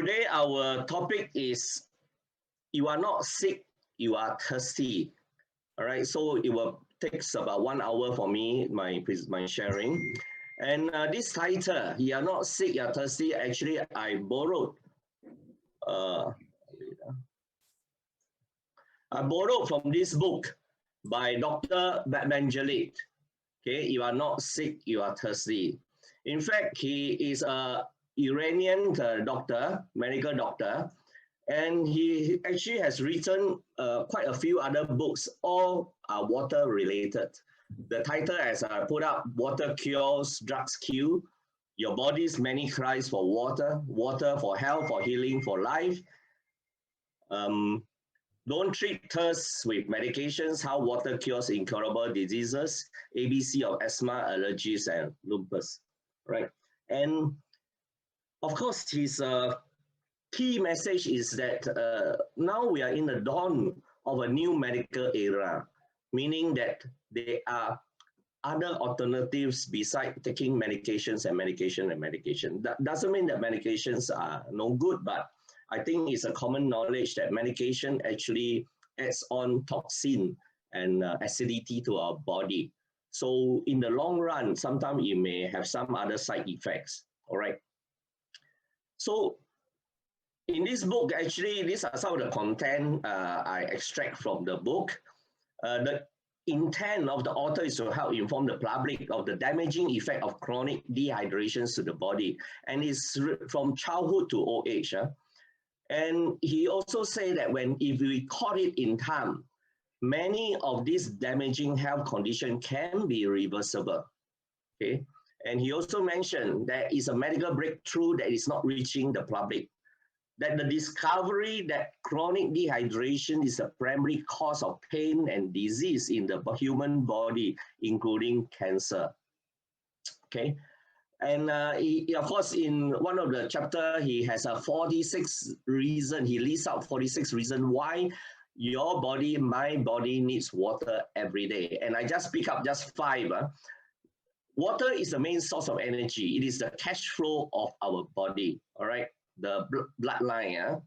Today our topic is you are not sick, you are thirsty. All right, so it will takes about 1 hour for me, my sharing. And this title, you are not sick, you are thirsty, actually I borrowed uh, from this book by Dr. Benjalit. Okay, you are not sick, you are thirsty. In fact, he is a Iranian doctor, medical doctor, and he actually has written quite a few other books, all are water related. The title, as I put up, Water Cures, Drugs Kill, Your Body's Many Cries for Water, Water for Health, for Healing, for Life. Don't treat thirst with medications, How Water Cures Incurable Diseases, ABC of Asthma, Allergies, and Lupus, right? And of course, his key message is that now we are in the dawn of a new medical era, meaning that there are other alternatives besides taking medications and medication and medication. That doesn't mean that medications are no good, but I think it's a common knowledge that medication actually adds on toxin and acidity to our body. So in the long run, sometimes it may have some other side effects, all right? So in this book, actually, these are some of the content I extract from the book. The intent of the author is to help inform the public of the damaging effect of chronic dehydrations to the body, and it's from childhood to old age. And he also said that if we caught it in time, many of these damaging health conditions can be reversible. Okay, and he also mentioned that it's a medical breakthrough that is not reaching the public, that the discovery that chronic dehydration is a primary cause of pain and disease in the human body, including cancer. Okay, and of course, in one of the chapter, he has a 46 reason. He lists out 46 reasons why your body, my body needs water every day. And I just pick up just 5. Water is the main source of energy. It is the cash flow of our body, all right? The bloodline.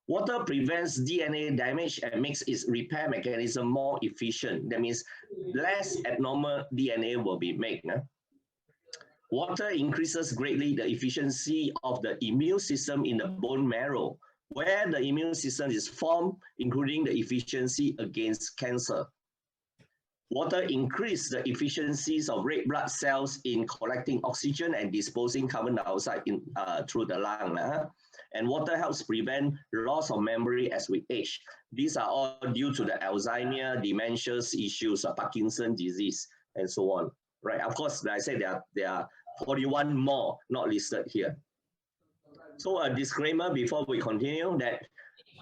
Water prevents DNA damage and makes its repair mechanism more efficient. That means less abnormal DNA will be made. Water increases greatly the efficiency of the immune system in the bone marrow, where the immune system is formed, including the efficiency against cancer. Water increases the efficiencies of red blood cells in collecting oxygen and disposing carbon dioxide through the lung. And water helps prevent loss of memory as we age. These are all due to the Alzheimer, dementia issues, Parkinson's disease, and so on. Right? Of course, like I said, there are 41 more not listed here. So a disclaimer before we continue that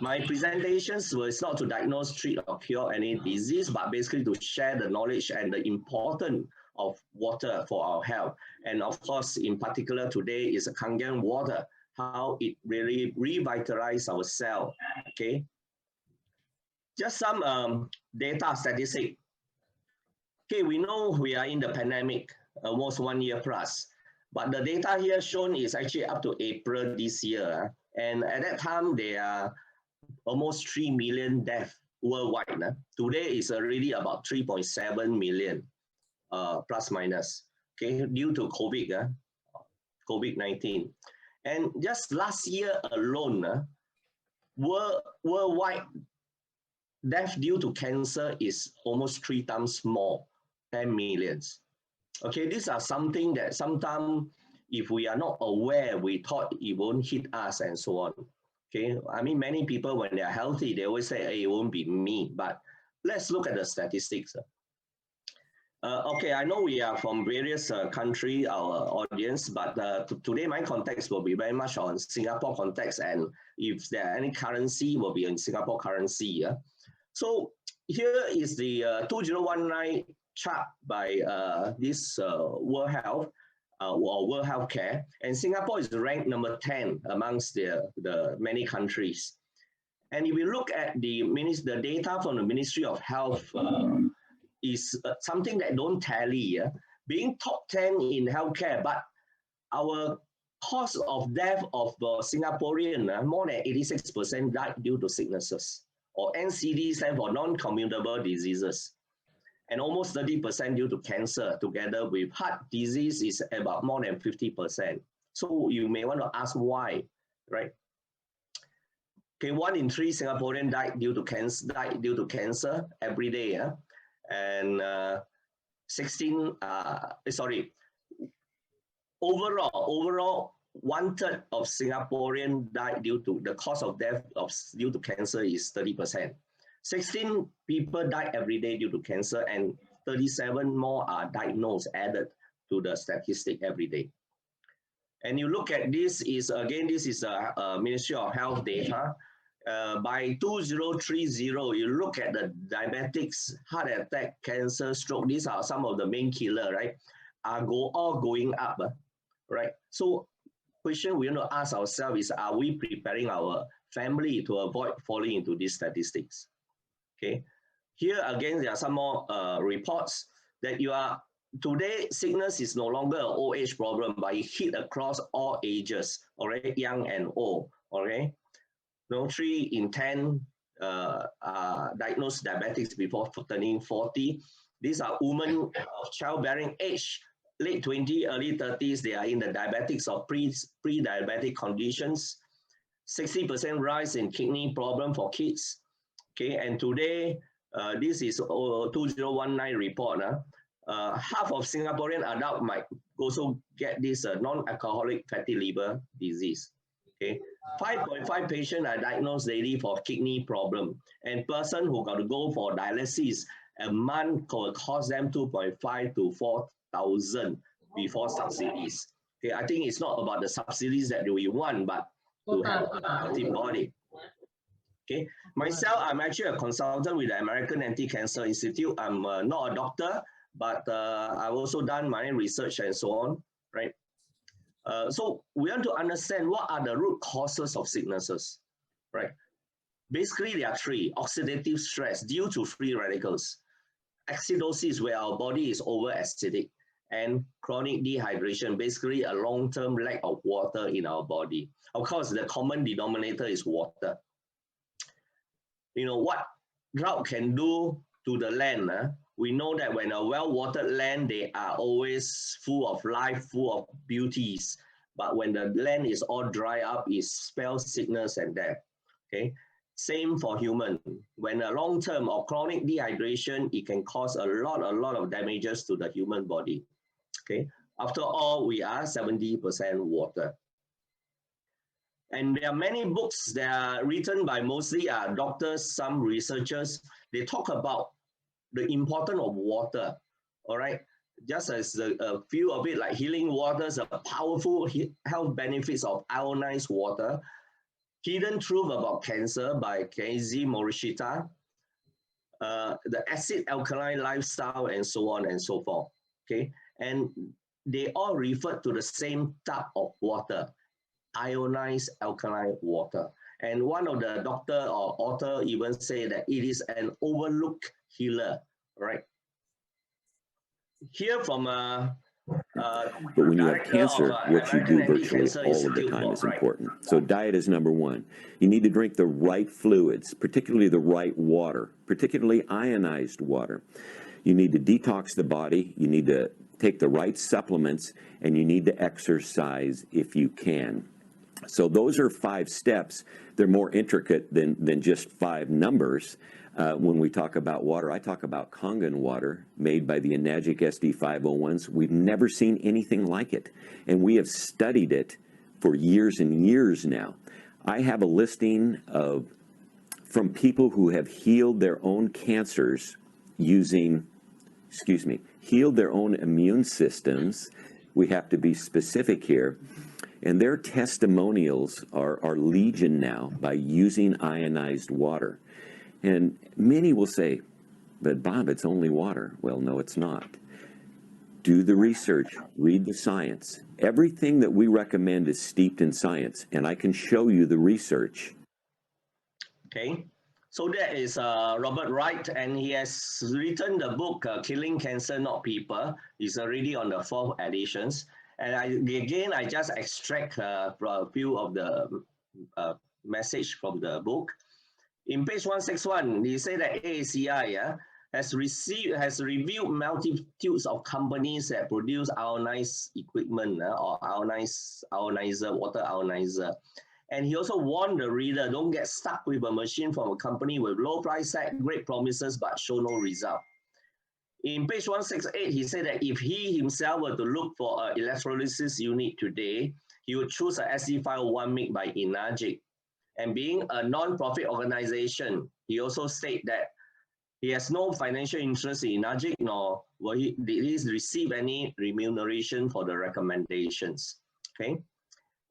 my presentations was not to diagnose, treat, or cure any disease, but basically to share the knowledge and the importance of water for our health. And of course, in particular today is Kangen water, how it really revitalizes our cell, okay? Just some data statistic. Okay, we know we are in the pandemic, almost 1 year plus, but the data here shown is actually up to April this year. And at that time, there are almost 3 million deaths worldwide. Today is already about 3.7 million, plus minus, okay, due to COVID-19. And just last year alone, worldwide death due to cancer is almost 3 times more, 10 millions. Okay, these are something that sometimes if we are not aware, we thought it won't hit us and so on. Okay, I mean, many people when they're healthy, they always say, hey, it won't be me, but let's look at the statistics. Okay, I know we are from various countries, our audience, but today my context will be very much on Singapore context, and if there are any currency, will be in Singapore currency. So here is the 2019 chart by this World Health, or World Healthcare, and Singapore is ranked number 10 amongst the many countries. And if we look at the data from the Ministry of Health, is something that don't tally, being top 10 in healthcare, but our cause of death of Singaporean, more than 86% died due to sicknesses, or NCD stand for non-communicable diseases, and almost 30% due to cancer, together with heart disease is about more than 50%. So you may want to ask why, right? Okay, 1 in 3 Singaporean died due to cancer every day, and overall, 1/3 of Singaporean died due to the cause of death due to cancer is 30%. 16 people die every day due to cancer, and 37 more are diagnosed, added to the statistic every day. And you look at this is, again, this is a Ministry of Health data. By 2030, you look at the diabetics, heart attack, cancer, stroke, these are some of the main killer, right? All going up, right? So question we want to ask ourselves is, are we preparing our family to avoid falling into these statistics? Okay, here again, there are some more reports that today, sickness is no longer an old age problem, but it hit across all ages, all right, young and old, all right? 3 in 10 diagnosed diabetics before turning 40. These are women of childbearing age, late 20s, early 30s. They are in the diabetics of pre-diabetic conditions. 60% rise in kidney problem for kids. Okay, and today, this is 2019 report. Half of Singaporean adults might also get this non-alcoholic fatty liver disease. Okay, 5.5 patients are diagnosed daily for kidney problem, and person who got to go for dialysis a month could cost them 2.5 to 4,000 before subsidies. Okay, I think it's not about the subsidies that we want, but to have a healthy body. Okay, myself, I'm actually a consultant with the American Anti-Cancer Institute. I'm not a doctor, but I've also done my research and so on, right? So we want to understand what are the root causes of sicknesses, right? Basically, there are 3: oxidative stress due to free radicals, acidosis, where our body is over-acidic, and chronic dehydration, basically a long-term lack of water in our body. Of course, the common denominator is water. You know, what drought can do to the land, we know that when a well-watered land, they are always full of life, full of beauties. But when the land is all dry up, it spells sickness and death. Okay, same for human. When a long-term or chronic dehydration, it can cause a lot of damages to the human body. Okay, after all, we are 70% water. And there are many books that are written by mostly doctors, some researchers. They talk about the importance of water, all right? Just as a few of it, like healing waters, the powerful health benefits of ionized water, Hidden Truth About Cancer by Casey Morishita, the acid-alkaline lifestyle, and so on and so forth, okay? And they all refer to the same type of water, ionized alkaline water. And one of the doctor or author even say that it is an overlooked healer, right? Here from but when you have cancer, what you do virtually all of the time is important. So diet is number 1. You need to drink the right fluids, particularly the right water, particularly ionized water. You need to detox the body, you need to take the right supplements, and you need to exercise if you can. So those are 5 steps. They're more intricate than just 5 numbers. When we talk about water, I talk about Kangen water made by the Enagic SD501s. We've never seen anything like it, and we have studied it for years and years now. I have a listing from people who have healed their own cancers using, healed their own immune systems. We have to be specific here. And their testimonials are legion now by using ionized water. And many will say, but Bob, it's only water. Well, no, it's not. Do the research, read the science. Everything that we recommend is steeped in science, and I can show you the research. Okay, so that is Robert Wright, and he has written the book, Killing Cancer, Not People. It's already on the 4th editions. And I just extract a few of the message from the book. In page 161, he said that AACI has reviewed multitudes of companies that produce ionized equipment or ionizer, water ionizer. And he also warned the reader, don't get stuck with a machine from a company with low price tag, great promises, but show no result. In page 168, he said that if he himself were to look for an electrolysis unit today, he would choose a SE501 made by Enagic. And being a non-profit organization, he also stated that he has no financial interest in Enagic, nor did he receive any remuneration for the recommendations. Okay,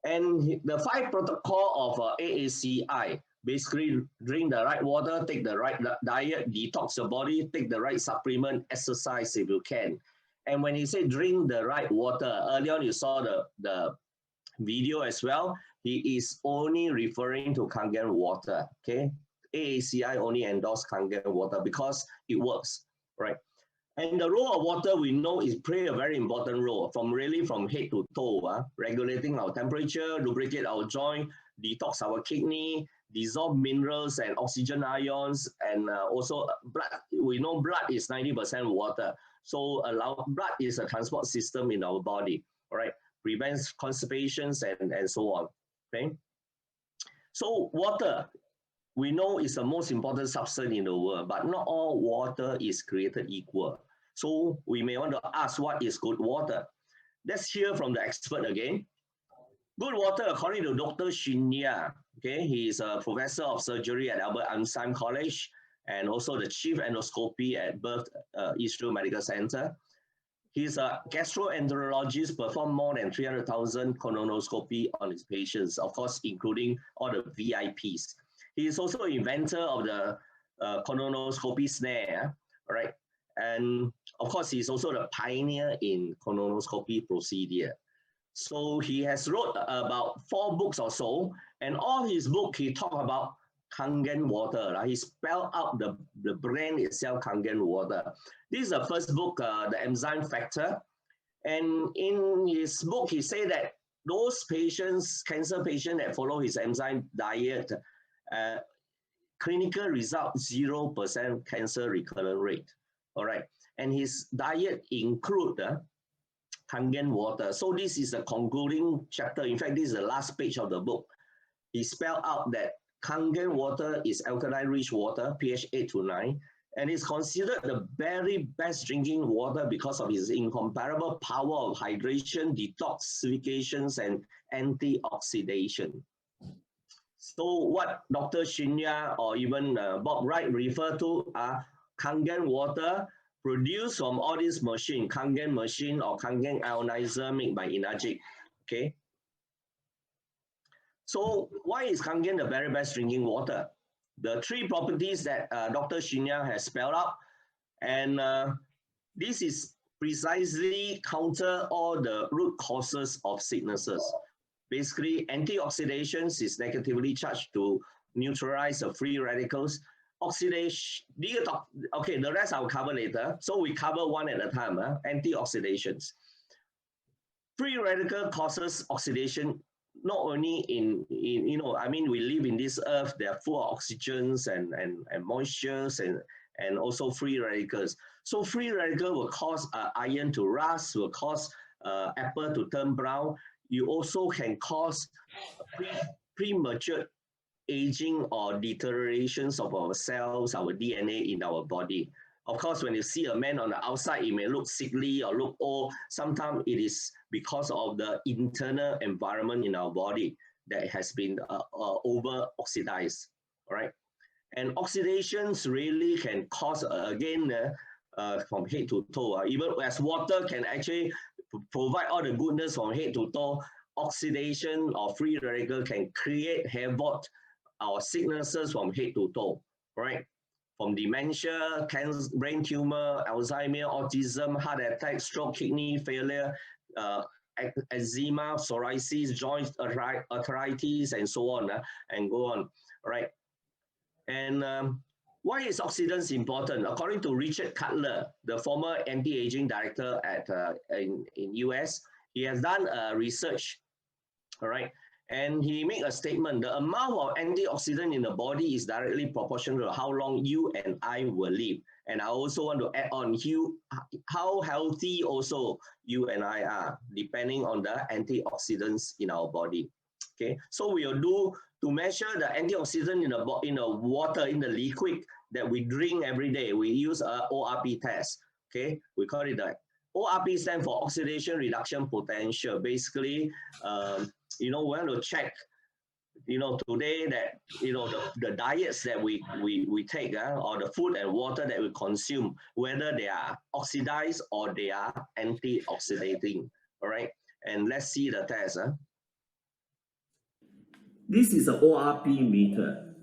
and the 5 protocol of AACI, basically drink the right water, take the right diet, detox your body, take the right supplement, exercise if you can. And when he said drink the right water, earlier on you saw the video as well, he is only referring to Kangen water, okay? AACI only endorsed Kangen water because it works, right? And the role of water, we know, is play a very important role from head to toe, regulating our temperature, lubricate our joint, detox our kidney, dissolve minerals and oxygen ions, and also blood. We know blood is 90% water. So blood is a transport system in our body, all right? Prevents constipations and so on, okay? So water, we know is the most important substance in the world, but not all water is created equal. So we may want to ask, what is good water? Let's hear from the expert again. Good water, according to Dr. Shinya, okay, he is a professor of surgery at Albert Einstein College and also the chief endoscopy at Israel Medical Center. He's a gastroenterologist, performed more than 300,000 colonoscopy on his patients, of course, including all the VIPs. He is also inventor of the colonoscopy snare, right? And of course, he's also the pioneer in colonoscopy procedure. So he has wrote about 4 books or so, and all his book, he talk about Kangen water. Right? He spelled out the brand itself, Kangen water. This is the first book, The Enzyme Factor. And in his book, he said that those patients, cancer patients that follow his enzyme diet, clinical result 0% cancer recurrent rate. All right. And his diet include Kangen water. So this is the concluding chapter. In fact, this is the last page of the book. He spelled out that Kangen water is alkaline-rich water, pH 8 to 9, and is considered the very best drinking water because of its incomparable power of hydration, detoxifications, and antioxidation. So what Dr. Shinya or even Bob Wright refer to are Kangen water produced from all these machines, Kangen machine or Kangen ionizer made by Enagic, okay? So why is Kangen the very best drinking water? The 3 properties that Dr. Shinya has spelled out, and this is precisely counter all the root causes of sicknesses. Basically, antioxidants is negatively charged to neutralize the free radicals. Oxidation, okay, the rest I'll cover later. So we cover one at a time, antioxidants. Free radical causes oxidation not only in I mean, we live in this earth, they're full of oxygens and moistures and also free radicals. So free radical will cause iron to rust, will cause apple to turn brown. You also can cause premature aging or deteriorations of our cells, our DNA in our body. Of course, when you see a man on the outside, it may look sickly or look old. Sometimes it is because of the internal environment in our body that has been over-oxidized, all right? And oxidations really can cause, again, from head to toe. Even as water can actually provide all the goodness from head to toe, oxidation or free radical can create havoc or sicknesses from head to toe, right? From dementia, cancer, brain tumor, Alzheimer, autism, heart attack, stroke, kidney failure, eczema, psoriasis, joint arthritis, and so on, and go on, right? And why is oxidants important? According to Richard Cutler, the former anti-aging director at in US, he has done research, all right? And he made a statement: the amount of antioxidant in the body is directly proportional to how long you and I will live. And I also want to add on how healthy also you and I are, depending on the antioxidants in our body. Okay, so we will do to measure the antioxidant in the water, in the liquid that we drink every day. We use a ORP test. Okay, we call it the ORP stands for oxidation reduction potential. Basically, we want to check, today that, the diets that we take, or the food and water that we consume, whether they are oxidized or they are antioxidating. All right, and let's see the test. This is an ORP meter.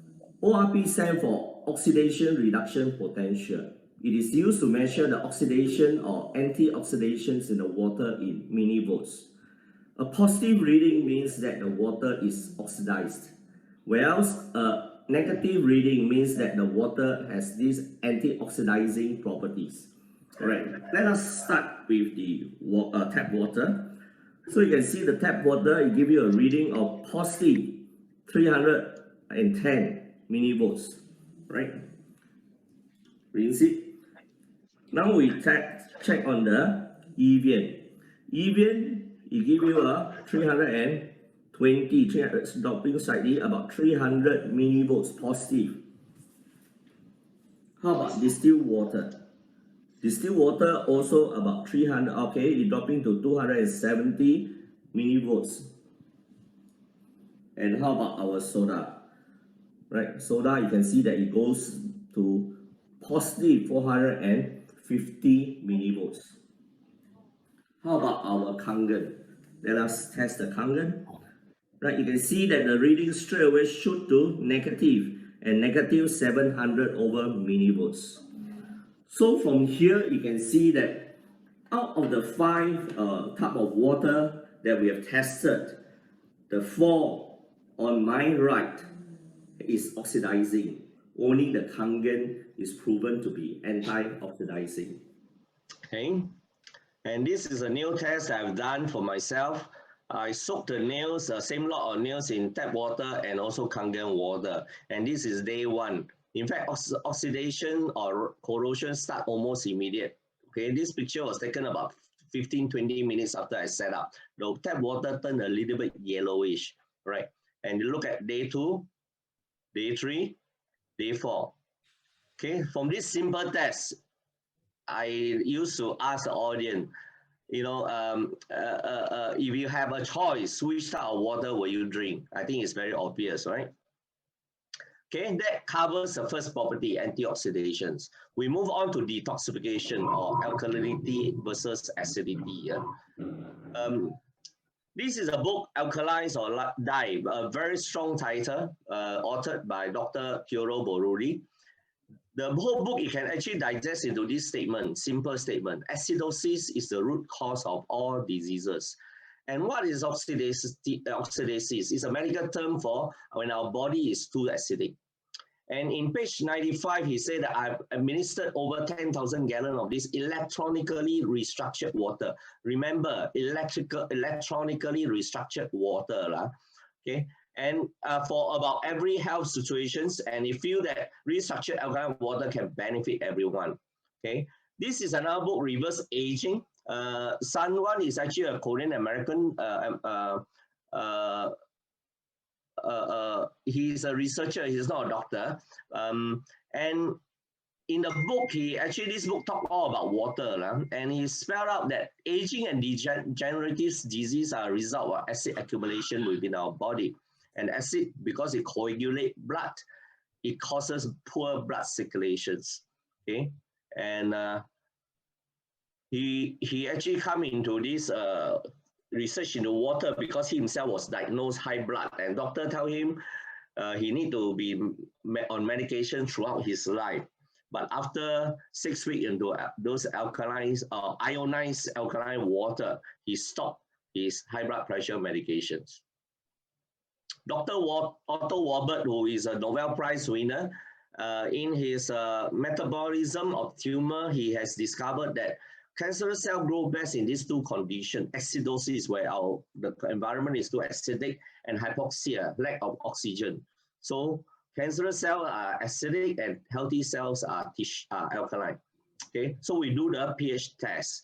ORP stands for oxidation reduction potential. It is used to measure the oxidation or antioxidations in the water in millivolts. A positive reading means that the water is oxidized, whereas a negative reading means that the water has these antioxidizing properties. All right, let us start with the tap water. So you can see the tap water, it gives you a reading of positive 310 millivolts, right? Rinse it. Now we check on the Evian. Evian, it gives you a 320, dropping slightly, about 300 millivolts positive. How about distilled water? Distilled water also about 300, okay, it's dropping to 270 millivolts. And how about our soda? Right, soda, you can see that it goes to positive 450 millivolts. How about our Kangen? Let us test the Kangen. Right, you can see that the reading straight away shoot to negative, and negative 700 over millivolts. So from here, you can see that out of the 5 type of water that we have tested, the 4 on my right is oxidizing. Only the Kangen is proven to be anti-oxidizing. Okay, and this is a new test I've done for myself. I soaked the nails, same lot of nails, in tap water and also Kangen water. And this is day 1. In fact, oxidation or corrosion start almost immediate. Okay, this picture was taken about 15-20 minutes after I set up. The tap water turned a little bit yellowish, right? And you look at day 2, day 3, day 4. Okay, from this simple test, I used to ask the audience, if you have a choice, which type of water will you drink? I think it's very obvious, right? Okay, that covers the first property, antioxidations. We move on to detoxification, or alkalinity versus acidity. Yeah? This is a book, Alkalize or Die, a very strong title, authored by Dr. Piero Boruri. The whole book, you can actually digest into this statement, simple statement: acidosis is the root cause of all diseases. And what is oxidasis? Oxidasis is a medical term for when our body is too acidic. And in page 95, he said that I've administered over 10,000 gallons of this electronically restructured water. Remember, electronically restructured water, okay? And for about every health situations, and he feel that restructured alkaline water can benefit everyone, okay? This is another book, Reverse Aging. Sun Wan is actually a Korean American. He's a researcher, he's not a doctor. And in the book, this book talk all about water, and he spelled out that aging and degenerative disease are a result of acid accumulation within our body. And acid, because it coagulates blood, it causes poor blood circulations. Okay, and he actually come into this research into water because he himself was diagnosed high blood, and doctor tell him he need to be on medication throughout his life. But after 6 weeks into those ionized alkaline water, he stopped his high blood pressure medications. Dr. Otto Warburg, who is a Nobel Prize winner, in his metabolism of tumor, he has discovered that cancerous cell grow best in these two conditions: acidosis, where the environment is too acidic, and hypoxia, lack of oxygen. So cancerous cells are acidic and healthy cells are alkaline. Okay, so we do the pH test.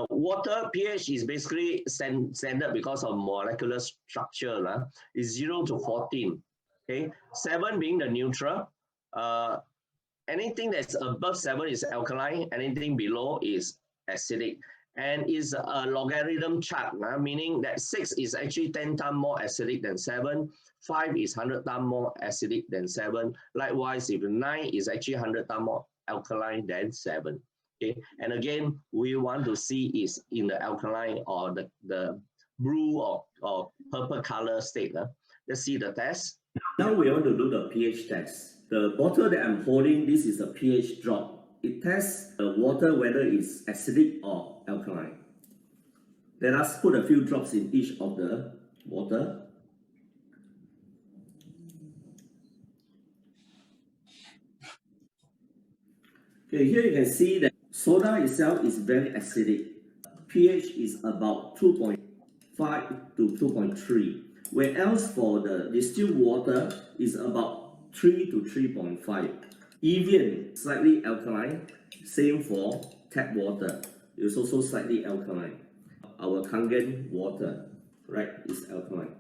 Water pH is basically standard because of molecular structure. Is 0 to 14. Okay, 7 being the neutral. Anything that's above 7 is alkaline, anything below is acidic. And is a logarithm chart, meaning that 6 is actually 10 times more acidic than 7, 5 is 100 times more acidic than 7. Likewise, if 9 is actually 100 times more alkaline than 7. Okay, and again, we want to see is in the alkaline or the blue or purple color state. Let's see the test. Now we want to do the pH test. The bottle that I'm holding, this is a pH drop. It tests the water whether it's acidic or alkaline. Let us put a few drops in each of the water. Okay, here you can see that soda itself is very acidic. pH is about 2.5 to 2.3, whereas for the distilled water is about 3 to 3.5. Evian, slightly alkaline. Same for tap water. It's also slightly alkaline. Our Kangen water, right, is alkaline.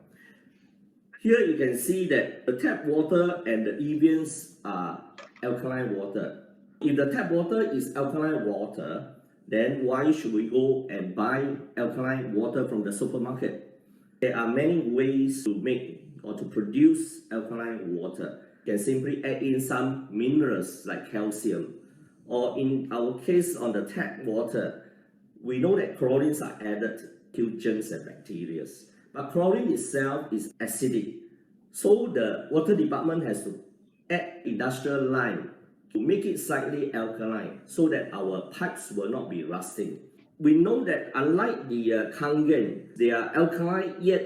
Here you can see that the tap water and the Evians are alkaline water. If the tap water is alkaline water, then why should we go and buy alkaline water from the supermarket? There are many ways to make or to produce alkaline water. You can simply add in some minerals like calcium. Or in our case on the tap water, we know that chlorines are added to kill germs and bacteria. But chlorine itself is acidic. So the water department has to add industrial lime to make it slightly alkaline so that our pipes will not be rusting. We know that unlike the Kangen, they are alkaline yet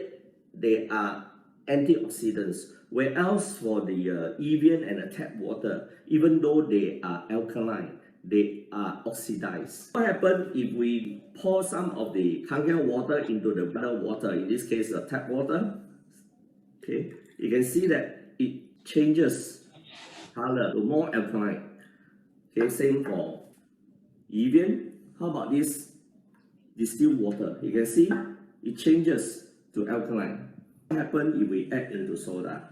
they are antioxidants. Whereas for the Evian and the tap water, even though they are alkaline, they are oxidized. What happens if we pour some of the Kangen water into the other water, in this case the tap water? Okay, you can see that it changes color to more alkaline. Okay, same for Evian. How about this distilled water? You can see it changes to alkaline. What happens if we add into soda?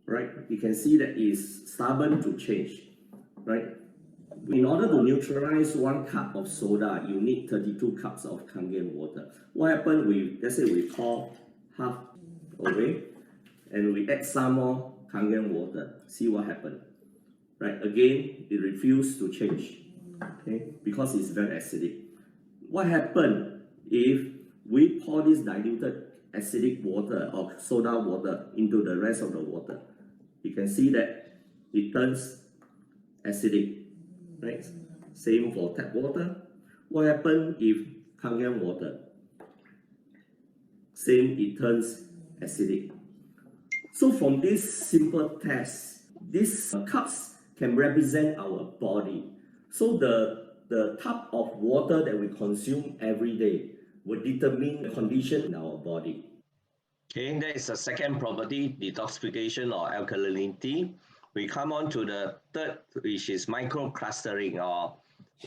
Right, you can see that it's stubborn to change. Right, in order to neutralize 1 cup of soda, you need 32 cups of Kangen water. What happens if, let's say we pour half away and we add some more Kangen water? See what happens. Right, again, it refuses to change. Okay, because it's very acidic. What happens if we pour this diluted acidic water or soda water into the rest of the water? You can see that it turns acidic, right? Same for tap water. What happens if Kangen water? Same, it turns acidic. So from this simple test, these cups can represent our body. So the type of water that we consume every day will determine the condition in our body. Okay, that is the second property, detoxification or alkalinity. We come on to the third, which is microclustering, or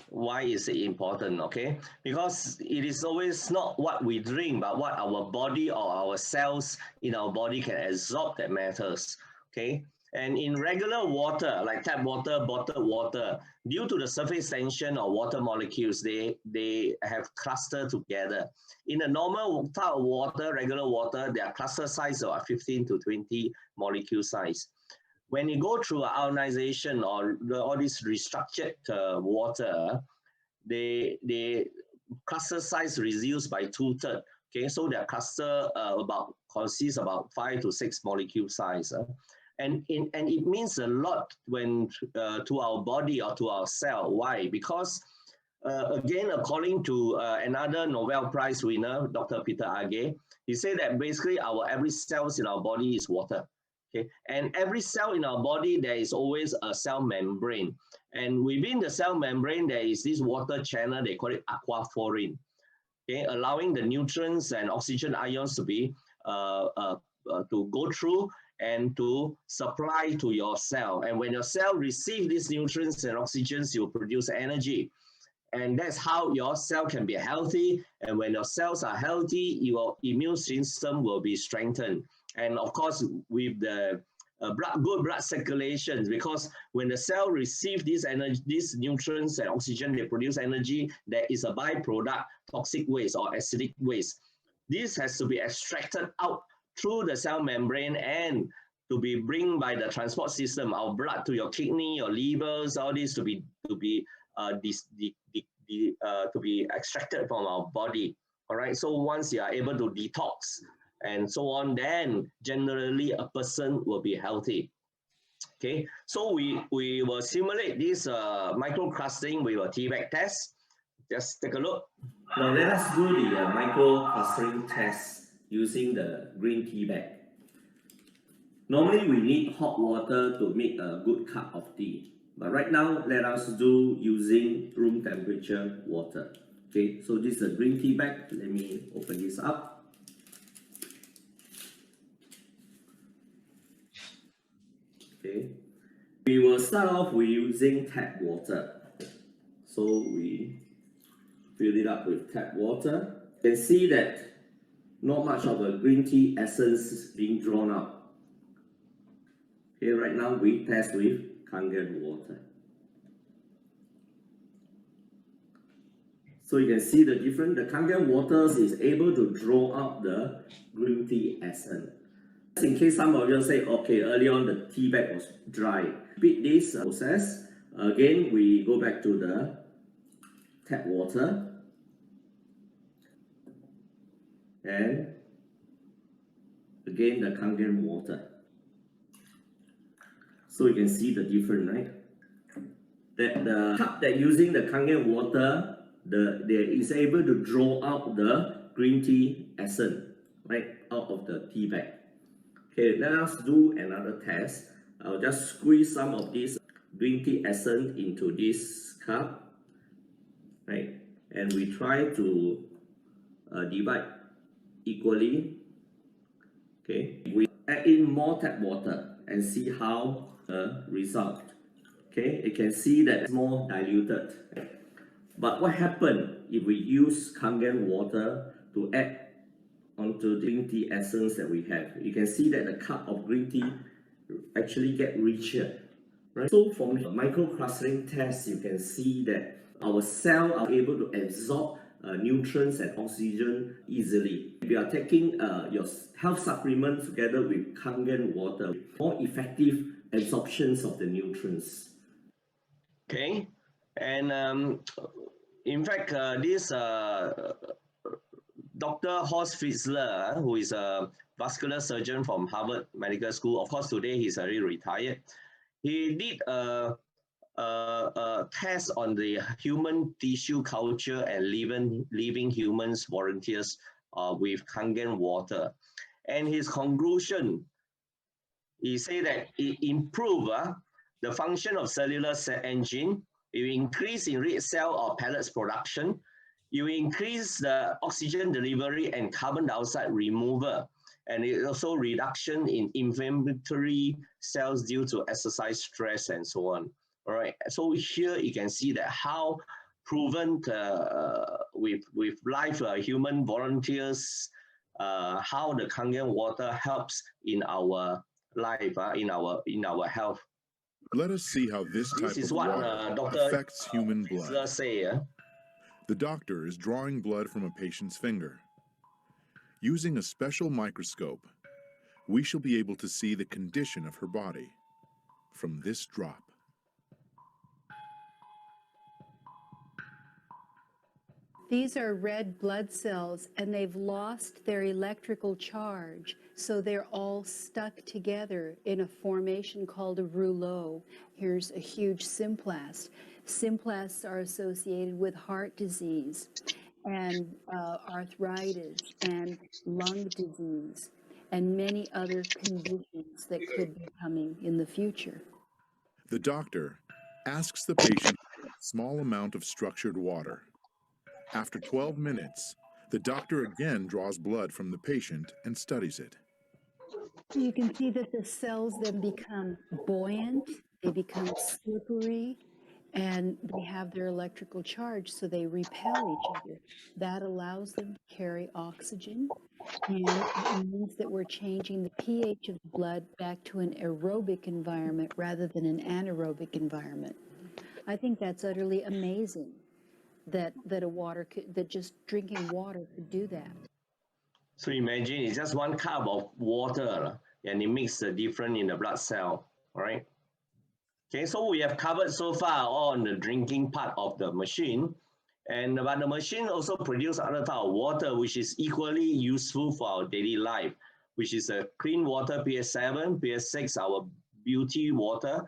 why is it important, okay? Because it is always not what we drink, but what our body or our cells in our body can absorb that matters, okay? And in regular water, like tap water, bottled water, due to the surface tension of water molecules, they have clustered together. In a normal type of water, regular water, their cluster size are 15 to 20 molecule size. When you go through ionization or all this restructured water, the cluster size reduced by 2/3. Okay, so their cluster consists about 5 to 6 molecule size. And it means a lot when to our body or to our cell. Why? Because again, according to another Nobel Prize winner, Dr. Peter Age, he said that basically our every cells in our body is water. Okay, and every cell in our body, there is always a cell membrane. And within the cell membrane, there is this water channel, they call it aquaporin, okay, allowing the nutrients and oxygen ions to be to go through and to supply to your cell. And when your cell receives these nutrients and oxygens, you will produce energy. And that's how your cell can be healthy. And when your cells are healthy, your immune system will be strengthened. And of course, with the good blood circulation, because when the cell receives this energy, these nutrients and oxygen, they produce energy. There is a byproduct, toxic waste or acidic waste. This has to be extracted out through the cell membrane and to be bring by the transport system, our blood to your kidney, your livers, all this to be extracted from our body. All right. So once you are able to detox and so on, then generally a person will be healthy. Okay. So we will simulate this microclustering with a T-bag test. Just take a look. Now let us do the microclustering test using the green tea bag. Normally we need hot water to make a good cup of tea. But right now, let us do using room temperature water. Okay, so this is a green tea bag. Let me open this up. Okay, we will start off with using tap water. So we fill it up with tap water. You can see that not much of a green tea essence being drawn out. Okay, right now we test with Kangen water. So you can see the difference. The Kangen water is able to draw out the green tea essence. Just in case some of you say, okay, early on the tea bag was dry. Repeat this process. Again, we go back to the tap water. And again, the Kangen water. So you can see the difference, right? That the cup that using the Kangen water, is able to draw out the green tea essence, right, out of the tea bag. Okay, let us do another test. I'll just squeeze some of this green tea essence into this cup, right? And we try to divide equally. Okay, we add in more tap water and see how the result. Okay, you can see that it's more diluted. But what happens if we use Kangen water to add onto the green tea essence that we have? You can see that the cup of green tea actually get richer. Right? So from the microclustering test, you can see that our cells are able to absorb nutrients and oxygen easily. If you are taking your health supplements together with Kangen water, more effective absorptions of the nutrients. Okay, and in fact, this Dr. Horst Fitzler, who is a vascular surgeon from Harvard Medical School, of course, today he's already retired. He did a test on the human tissue culture and living humans volunteers with Kangen water. And his conclusion, he said that it improved the function of cellular cell engine, you increase in red cell or pellets production, you increase the oxygen delivery and carbon dioxide removal, and it also reduction in inflammatory cells due to exercise stress and so on. All right, so here you can see that how proven with live human volunteers, how the Kangen water helps in our life, in our health. Let us see how this type of water affects human blood. The doctor is drawing blood from a patient's finger. Using a special microscope, we shall be able to see the condition of her body from this drop. These are red blood cells, and they've lost their electrical charge, so they're all stuck together in a formation called a rouleau. Here's a huge symplast. Symplasts are associated with heart disease and arthritis and lung disease. and many other conditions that could be coming in the future. The doctor asks the patient a small amount of structured water. After 12 minutes, the doctor again draws blood from the patient and studies it. You can see that the cells then become buoyant, they become slippery, and they have their electrical charge, so they repel each other. That allows them to carry oxygen, and it means that we're changing the pH of the blood back to an aerobic environment rather than an anaerobic environment. I think that's utterly amazing that just drinking water could do that. So imagine it's just 1 cup of water and it makes a difference in the blood cell, all right? Okay, so we have covered so far on the drinking part of the machine, but the machine also produces other type of water which is equally useful for our daily life, which is a clean water pH7, pH6, our beauty water,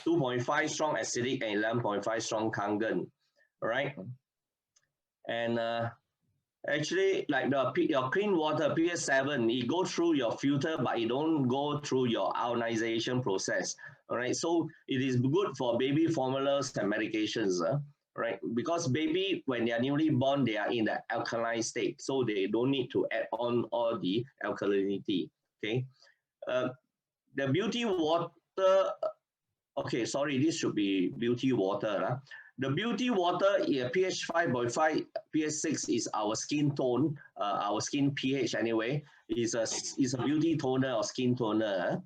2.5 strong acidic and 11.5 strong kangen, all right? And actually, like your clean water, pH7, it goes through your filter, but it don't go through your ionization process. All right, so it is good for baby formulas and medications, right? Because baby, when they are newly born, they are in the alkaline state, so they don't need to add on all the alkalinity. Okay, the beauty water. Okay, sorry, this should be beauty water. The beauty water, pH 5.5, pH 6 is our skin tone, our skin pH anyway, is a beauty toner or skin toner.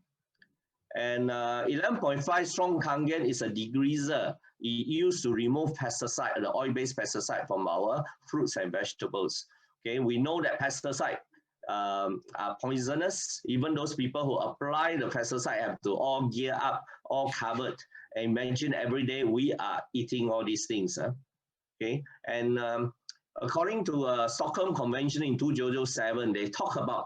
And 11.5 strong kangen is a degreaser. It used to remove pesticide, the oil-based pesticide from our fruits and vegetables. Okay, we know that pesticide are poisonous. Even those people who apply the pesticide have to all gear up, all covered. And imagine every day we are eating all these things. Okay, and according to Stockholm Convention in 2007, they talk about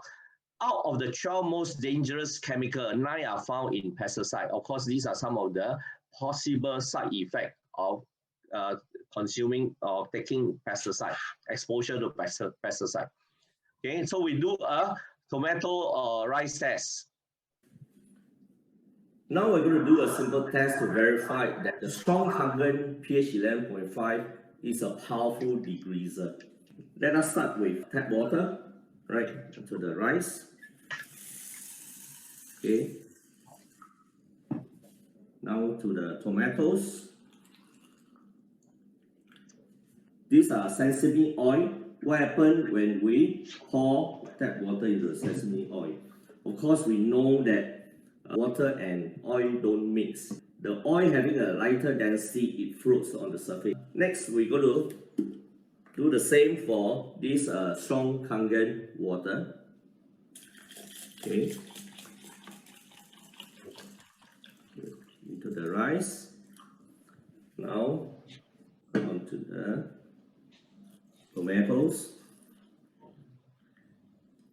out of the 12 most dangerous chemicals, 9 are found in pesticide. Of course, these are some of the possible side effects of consuming or taking pesticide, exposure to pesticide. Okay, so we do a tomato or rice test. Now we're going to do a simple test to verify that the strong kangen pH 11.5 is a powerful degreaser. Let us start with tap water, right, into the rice. Okay. Now to the tomatoes. These are sesame oil. What happens when we pour tap water into the sesame oil? Of course, we know that water and oil don't mix. The oil having a lighter density, it floats on the surface. Next, we're going to do the same for this strong kangen water. Okay. Into the rice. Now, onto the tomatoes.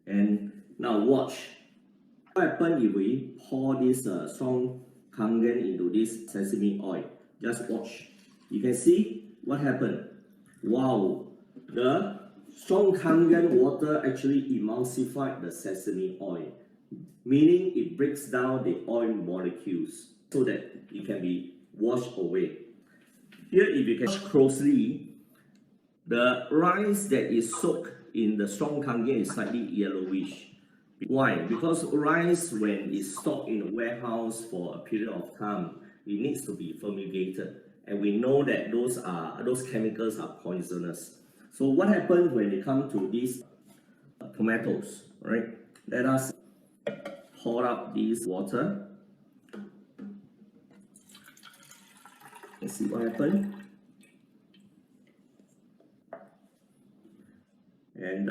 And now watch. What happens if we pour this strong kangen into this sesame oil? Just watch. You can see what happened. Wow, the strong kangen water actually emulsified the sesame oil, meaning it breaks down the oil molecules so that it can be washed away. Here, if you can watch closely, the rice that is soaked in the strong kangen is slightly yellowish. Why? Because rice, when it's stored in a warehouse for a period of time, it needs to be fumigated. And we know that those chemicals are poisonous. So what happens when it comes to these tomatoes, right? Let us pour out this water. Let's see what happened. And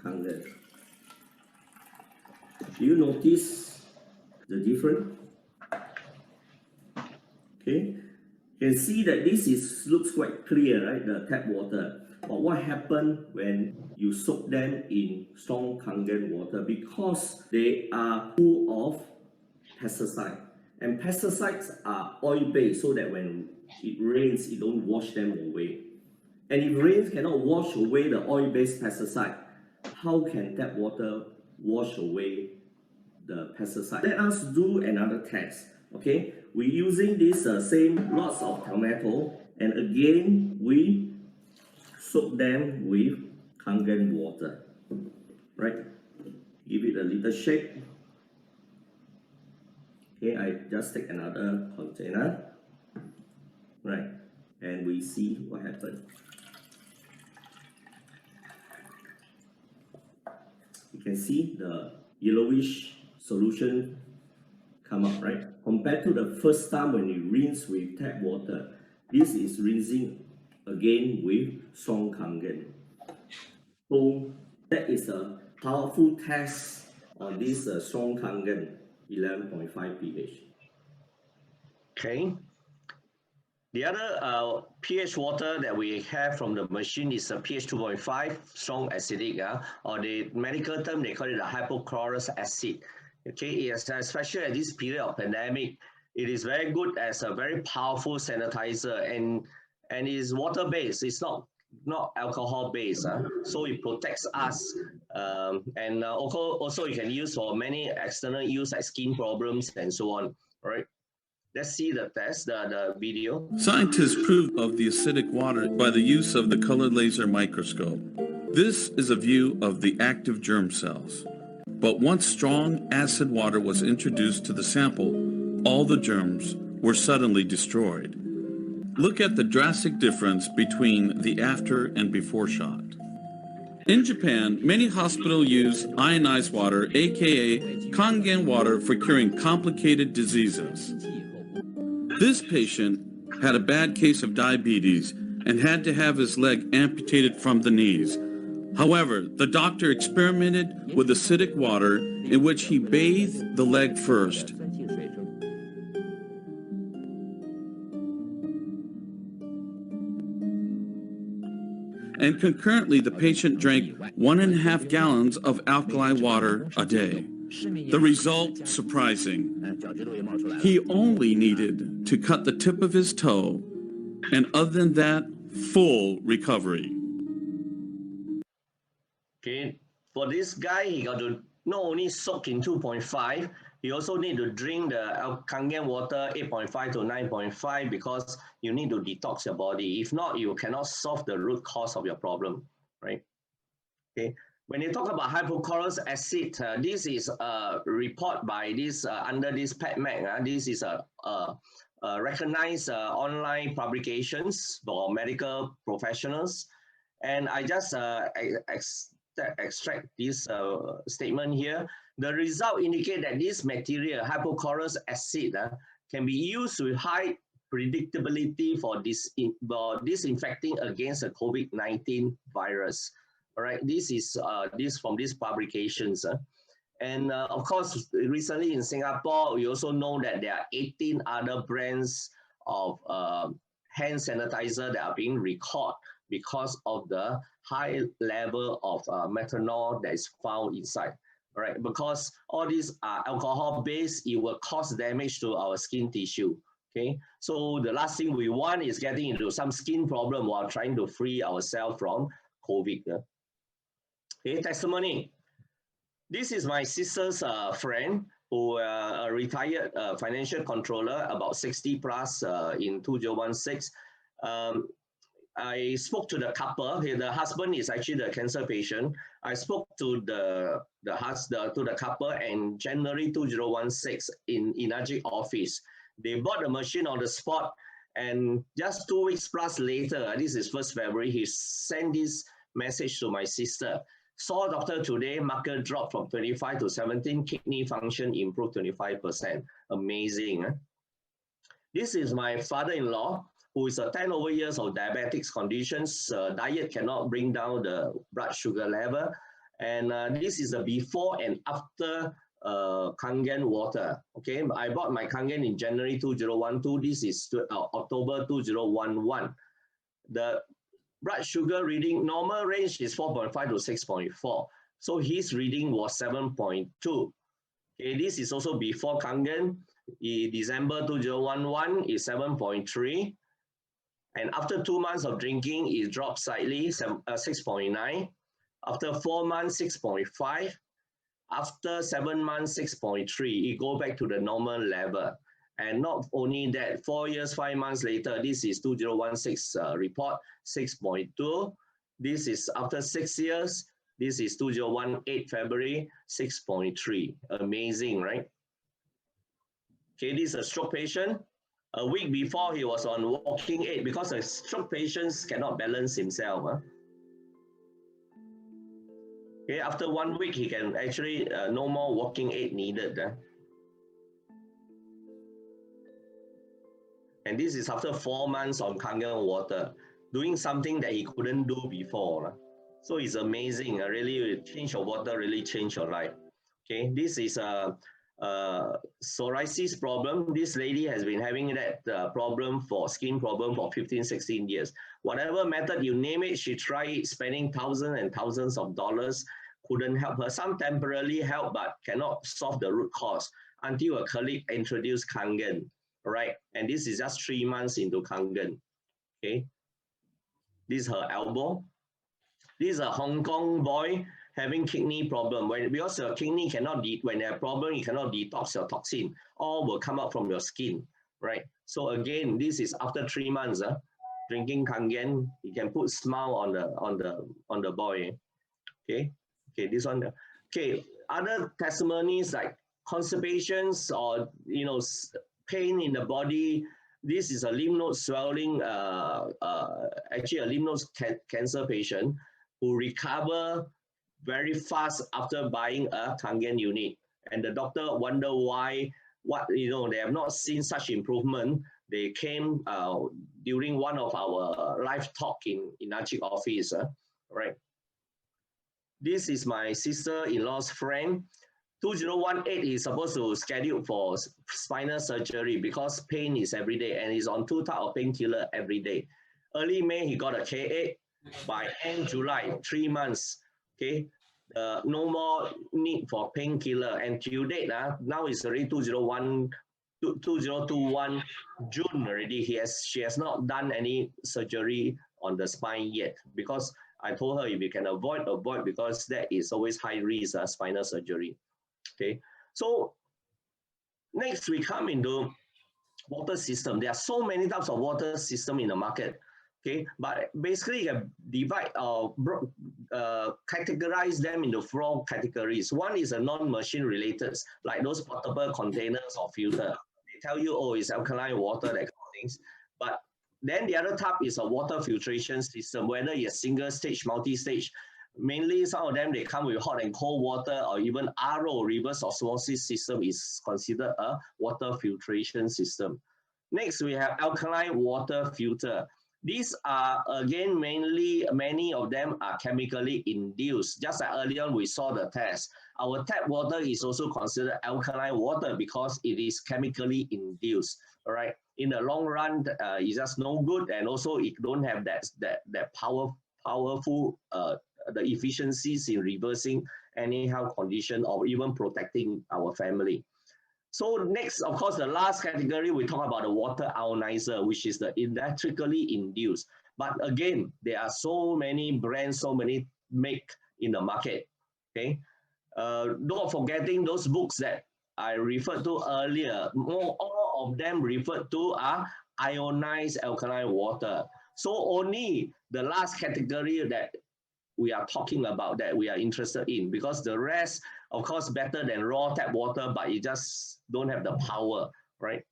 kangen. Do you notice the difference? Okay, you can see that this looks quite clear, right? The tap water. But what happened when you soak them in strong kangen water? Because they are full of pesticide, and pesticides are oil-based, so that when it rains, it don't wash them away. And if rain cannot wash away the oil-based pesticide, how can tap water wash away the pesticide. Let us do another test. Okay, we're using this same lots of tomato, and again we soak them with Kangen water. Right, give it a little shake. Okay, I just take another container. Right, and we see what happens. You can see the yellowish solution come up, right? Compared to the first time when you rinse with tap water, this is rinsing again with strong Kangen. So that is a powerful test on this strong Kangen 11.5 pH. Okay. The other pH water that we have from the machine is a pH 2.5, strong acidic, or the medical term, they call it a hypochlorous acid. Okay, especially at this period of pandemic, it is very good as a very powerful sanitizer, and it is water-based. It's not alcohol-based. So it protects us. And also you can use for many external use like skin problems and so on, right? Let's see the test, the video. Scientists proved of the acidic water by the use of the colored laser microscope. This is a view of the active germ cells. But once strong acid water was introduced to the sample, all the germs were suddenly destroyed. Look at the drastic difference between the after and before shot. In Japan, many hospitals use ionized water, aka Kangen water, for curing complicated diseases. This patient had a bad case of diabetes and had to have his leg amputated from the knees. However, the doctor experimented with acidic water in which he bathed the leg first. And concurrently, the patient drank 1.5 gallons of alkali water a day. The result surprising. He only needed to cut the tip of his toe, and other than that, full recovery. Okay, for this guy, he got to not only soak in 2.5, he also need to drink the Kangen water 8.5 to 9.5 because you need to detox your body. If not, you cannot solve the root cause of your problem, right? Okay. When you talk about hypochlorous acid, this is a report by this under this PetMag. This is a recognized online publications for medical professionals, and I just extract this statement here. The result indicate that this material, hypochlorous acid, can be used with high predictability for disinfecting against the COVID-19 virus. All right, this is this from these publications. And of course, recently in Singapore, we also know that there are 18 other brands of hand sanitizer that are being recalled because of the high level of methanol that is found inside. All right, because all these are alcohol-based, it will cause damage to our skin tissue. Okay, so the last thing we want is getting into some skin problem while trying to free ourselves from COVID. Okay, testimony. This is my sister's friend who a retired financial controller, about 60 plus in 2016. I spoke to the couple. The husband is actually the cancer patient. I spoke to the couple in January 2016 in Enagic office. They bought the machine on the spot, and just 2 weeks plus later, this is 1st February, he sent this message to my sister. Saw doctor today, marker drop from 25 to 17, kidney function improved 25%. Amazing. Huh? This is my father-in-law, who is 10 over years of diabetics conditions. Diet cannot bring down the blood sugar level. And this is the before and after Kangen water. Okay, I bought my Kangen in January 2012. This is October 2011. The blood sugar reading, normal range is 4.5 to 6.4. So his reading was 7.2. Okay, this is also before Kangen. In December 2011 is 7.3. And after 2 months of drinking, it dropped slightly, 6.9. After 4 months, 6.5. After 7 months, 6.3, it go back to the normal level. And not only that, 4 years, 5 months later, this is 2016 report, 6.2. This is after 6 years. This is 2018 February, 6.3. Amazing, right? Okay, this is a stroke patient. A week before, he was on walking aid because a stroke patient cannot balance himself. Huh? Okay, after 1 week, he can actually, no more walking aid needed. And this is after 4 months on Kangen water, doing something that he couldn't do before. So it's amazing. Really, change of water really changed your life. Okay, this is a psoriasis problem. This lady has been having that skin problem for 15, 16 years. Whatever method you name it, she tried spending thousands and thousands of dollars, couldn't help her. Some temporarily help, but cannot solve the root cause until a colleague introduced Kangen, right? And this is just 3 months into Kangen, okay? This is her elbow. This is a Hong Kong boy having kidney problem. Because your kidney cannot, when you have problem, you cannot detox your toxin. All will come out from your skin, right? So again, this is after 3 months, drinking Kangen. You can put smile on the boy, okay? Okay, this one. Okay, other testimonies like constipations or pain in the body. This is a lymph node swelling, actually a lymph node cancer patient who recover very fast after buying a Kangen unit. And the doctor wonder why, they have not seen such improvement. They came during one of our live talk in Enagic office, right? This is my sister-in-law's friend. 2018 is supposed to schedule for spinal surgery because pain is every day and he's on 2 types of painkiller every day. Early May, he got a K8. By end July, 3 months, okay? No more need for painkiller. And till date, now it's already 2021 June already. She has not done any surgery on the spine yet because I told her if you can avoid because that is always high risk spinal surgery. Okay, so next we come into water system. There are so many types of water system in the market. Okay, but basically you can divide or categorize them into 4 categories. One is a non-machine related, like those portable containers or filter. They tell you, oh, it's alkaline water, that kind of things. But then the other type is a water filtration system, whether it's single stage, multi-stage. Mainly some of them, they come with hot and cold water or even RO, reverse osmosis system is considered a water filtration system. Next, we have alkaline water filter. These are, again, many of them are chemically induced. Just like earlier we saw the test. Our tap water is also considered alkaline water because it is chemically induced, all right? In the long run, it's just no good, and also it don't have that powerful the efficiencies in reversing any health condition or even protecting our family. So next, of course, the last category, we talk about the water ionizer, which is the electrically induced. But again, there are so many brands, so many make in the market, okay? Not forgetting those books that I referred to earlier, all of them referred to are ionized alkaline water. So only the last category that we are talking about that we are interested in, because the rest, of course, better than raw tap water, but you just don't have the power, right?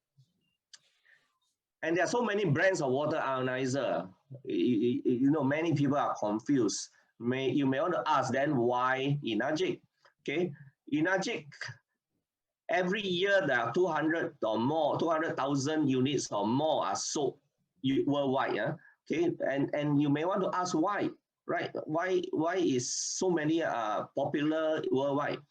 And there are so many brands of water ionizer. Many people are confused. You may want to ask then why Enagic? Okay, Enagic, every year there are 200 or more, 200,000 units or more are sold worldwide. Okay, and you may want to ask why. Right? Why is so many popular worldwide?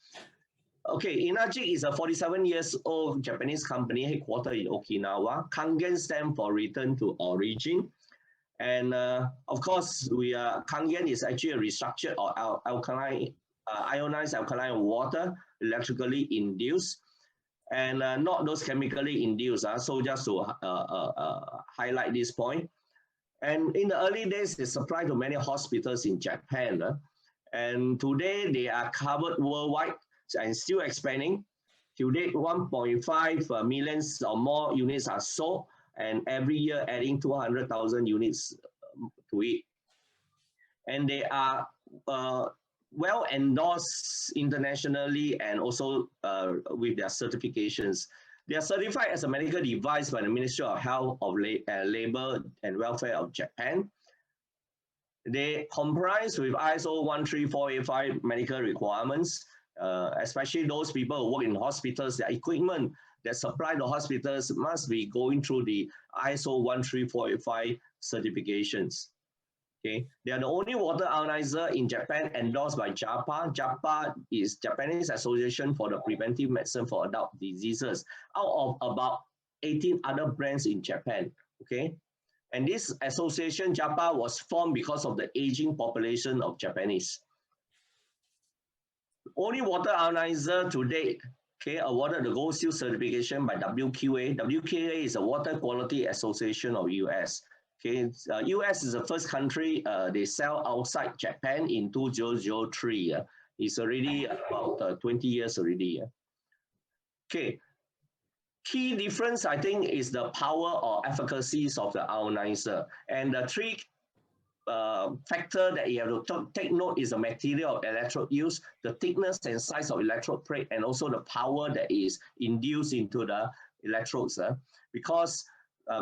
Okay, Enagic is a 47 years old Japanese company headquartered in Okinawa. Kangen stands for return to origin. And of course, Kangen is actually a restructured or ionized alkaline water, electrically induced, and not those chemically induced. So just to highlight this point. And in the early days, they supplied to many hospitals in Japan. And today, they are covered worldwide. and still expanding. To date, 1.5 million or more units are sold, and every year adding 200,000 units to it. And they are well endorsed internationally and also with their certifications. They are certified as a medical device by the Ministry of Health, Labor and Welfare of Japan. They comprise with ISO 13485 medical requirements, especially those people who work in hospitals. Their equipment that supply the hospitals must be going through the ISO 13485 certifications. Okay, they are the only water ionizer in Japan endorsed by JAPA. JAPA is Japanese Association for the Preventive Medicine for Adult Diseases, out of about 18 other brands in Japan. Okay, and this association, JAPA, was formed because of the aging population of Japanese. Only water ionizer to date, okay, awarded the Gold Seal certification by WQA. WQA is a Water Quality Association of US. Okay, US is the first country they sell outside Japan in 2003. It's already about 20 years already. Okay, key difference I think is the power or efficacies of the ionizer. And the three factor that you have to take note is the material of electrode used, the thickness and size of electrode plate, and also the power that is induced into the electrodes. Because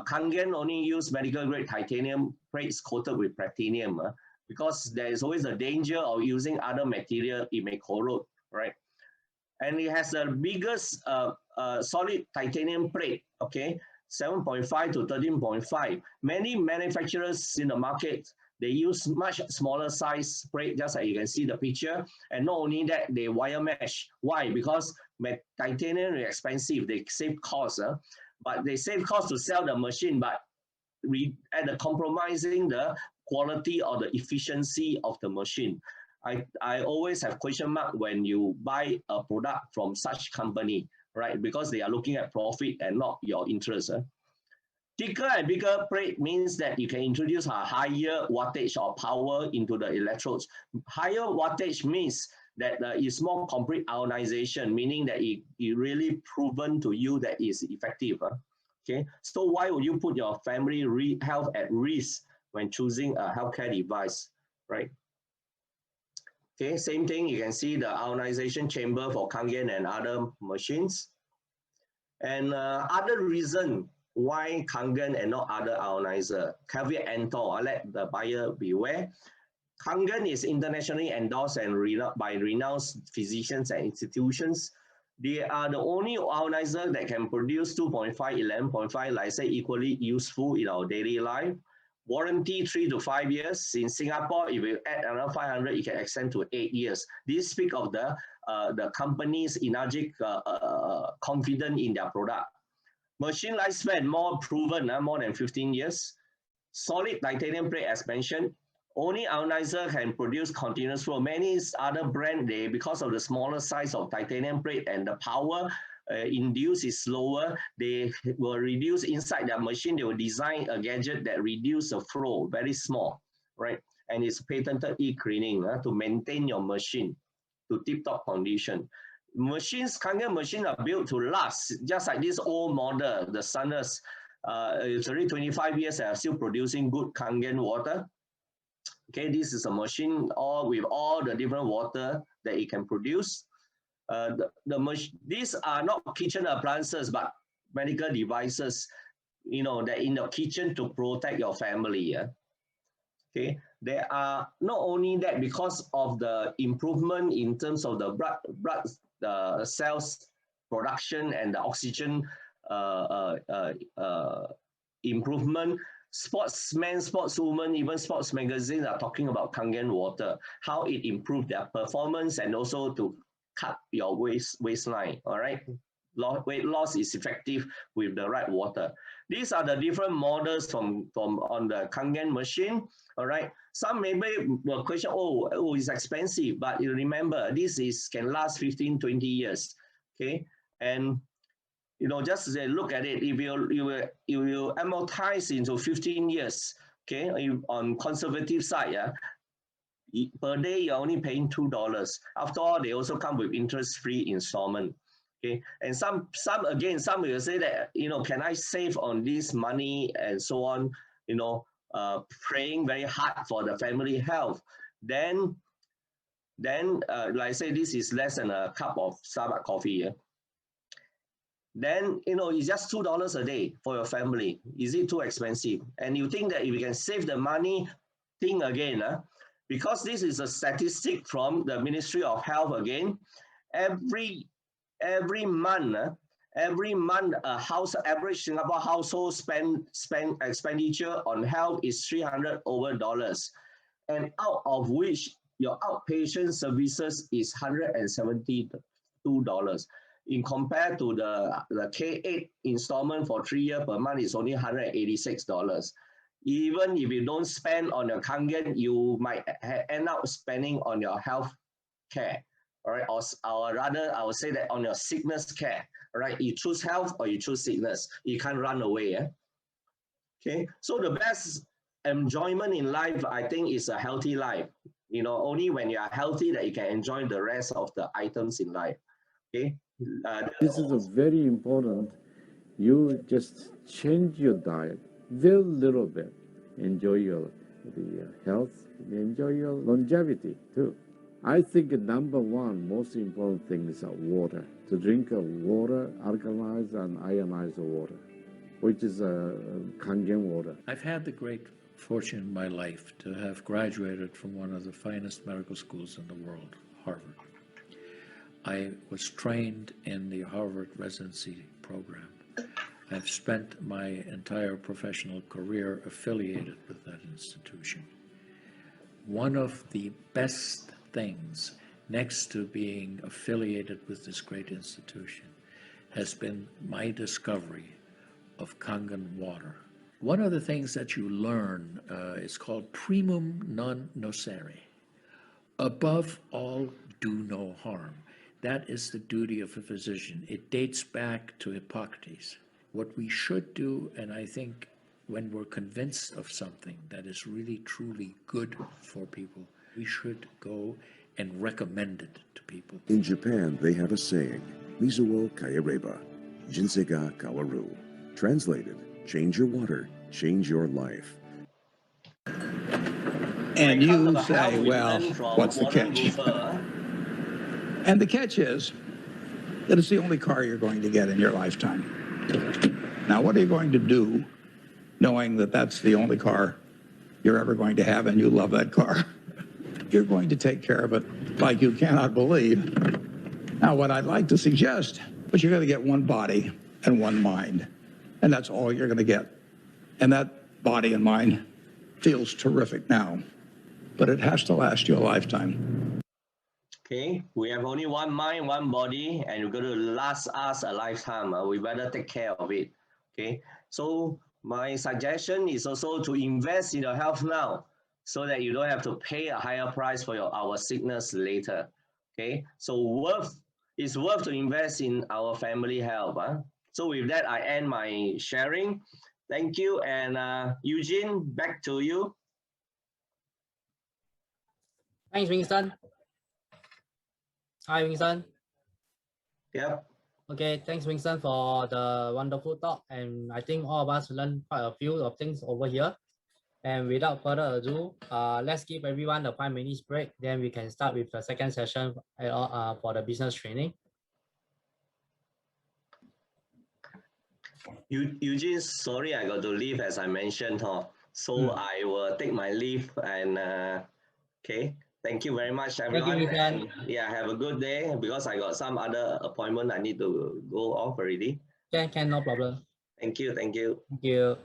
Kangen only use medical grade titanium plates coated with platinum, because there is always a danger of using other material, it may corrode, right? And it has the biggest solid titanium plate, okay, 7.5 to 13.5. Many manufacturers in the market, they use much smaller size plate, just like you can see the picture. And not only that, they wire mesh. Why? Because titanium is expensive, they save costs. But they save cost to sell the machine, but at the compromising the quality or the efficiency of the machine. I always have question mark when you buy a product from such company, right? Because they are looking at profit and not your interest. Thicker and bigger plate means that you can introduce a higher wattage or power into the electrodes. Higher wattage means that it's more complete ionization, meaning that it really proven to you that it's effective. Okay, so why would you put your family health at risk when choosing a healthcare device, right? Okay, same thing, you can see the ionization chamber for Kangen and other machines. And other reason why Kangen and not other ionizer, caveat emptor, I let the buyer beware. Kangen is internationally endorsed and by renowned physicians and institutions. They are the only ionizer that can produce 2.5, 11.5, like I say, equally useful in our daily life. Warranty 3 to 5 years. In Singapore, if you add another 500, it can extend to 8 years. This speaks of the company's Enagic confidence in their product. Machine lifespan more proven, more than 15 years. Solid titanium plate, as mentioned. Only ionizer can produce continuous flow. Many other brands, because of the smaller size of titanium plate and the power induced is slower, they will reduce inside their machine. They will design a gadget that reduce the flow, very small, right? And it's patented e-cleaning to maintain your machine to tip-top condition. Machines, Kangen machines are built to last, just like this old model, the Sunless. It's already 25 years and are still producing good Kangen water. Okay, this is a machine with all the different water that it can produce. These are not kitchen appliances, but medical devices, you know, that in the kitchen to protect your family. Yeah? Okay, there are not only that, because of the improvement in terms of the blood cells production and the oxygen improvement. Sportsmen, sportswomen, even sports magazines are talking about Kangen water, how it improved their performance and also to cut your waistline, all right? Weight loss is effective with the right water. These are the different models from on the Kangen machine, all right? Some maybe will question, oh, it's expensive, but you remember, this can last 15, 20 years, okay? And you know, just look at it. If you amortize into 15 years, okay, on conservative side, yeah, Per day, you're only paying $2. After all, they also come with interest-free installment. Okay, and some will say that, can I save on this money and so on, praying very hard for the family health. Then like I say, this is less than a cup of Starbucks coffee. Yeah? Then, it's just $2 a day for your family. Is it too expensive? And you think that if you can save the money, think again. Because this is a statistic from the Ministry of Health again. Every month, average Singapore household expenditure on health is $300 over, and out of which your outpatient services is $172. In compared to the K8 installment for 3 years per month is only $186. Even if you don't spend on your kangen, you might end up spending on your health care. All right, or rather, I would say that on your sickness care. All right, you choose health or you choose sickness. You can't run away. Okay, so the best enjoyment in life, I think, is a healthy life. Only when you are healthy that you can enjoy the rest of the items in life. Okay. This is a very important. You just change your diet very little bit. Enjoy the health, enjoy your longevity too. I think number one most important thing is water. To drink water, alkalized and ionized water, which is kangen water. I've had the great fortune in my life to have graduated from one of the finest medical schools in the world, Harvard. I was trained in the Harvard residency program. I've spent my entire professional career affiliated with that institution. One of the best things, next to being affiliated with this great institution, has been my discovery of Kangen water. One of the things that you learn is called primum non nocere. Above all, do no harm. That is the duty of a physician. It dates back to Hippocrates. What we should do, and I think when we're convinced of something that is really, truly good for people, we should go and recommend it to people. In Japan, they have a saying, Mizuo Kayareba, Jinsega Kawaru. Translated, change your water, change your life. And you say, well, what's the catch? And the catch is that it's the only car you're going to get in your lifetime. Now, what are you going to do knowing that that's the only car you're ever going to have and you love that car? You're going to take care of it like you cannot believe. Now, what I'd like to suggest, but you're going to get one body and one mind, and that's all you're going to get. And that body and mind feels terrific now, but it has to last you a lifetime. Okay, we have only one mind, one body, and it's going to last us a lifetime. We better take care of it. Okay, so my suggestion is also to invest in your health now so that you don't have to pay a higher price for our sickness later. Okay, so it's worth to invest in our family health. So with that, I end my sharing. Thank you, and Eugene, back to you. Thanks, Winston. Hi, Winston. Yep. Okay, thanks, Winston, for the wonderful talk. And I think all of us learned quite a few of things over here. And without further ado, let's give everyone a 5 minutes break. Then we can start with the second session for the business training. Eugene, sorry, I got to leave as I mentioned. So I will take my leave and okay. Thank you very much, everyone. Thank you, yeah, have a good day because I got some other appointment I need to go off already. Yeah, no problem. Thank you. Thank you. Thank you.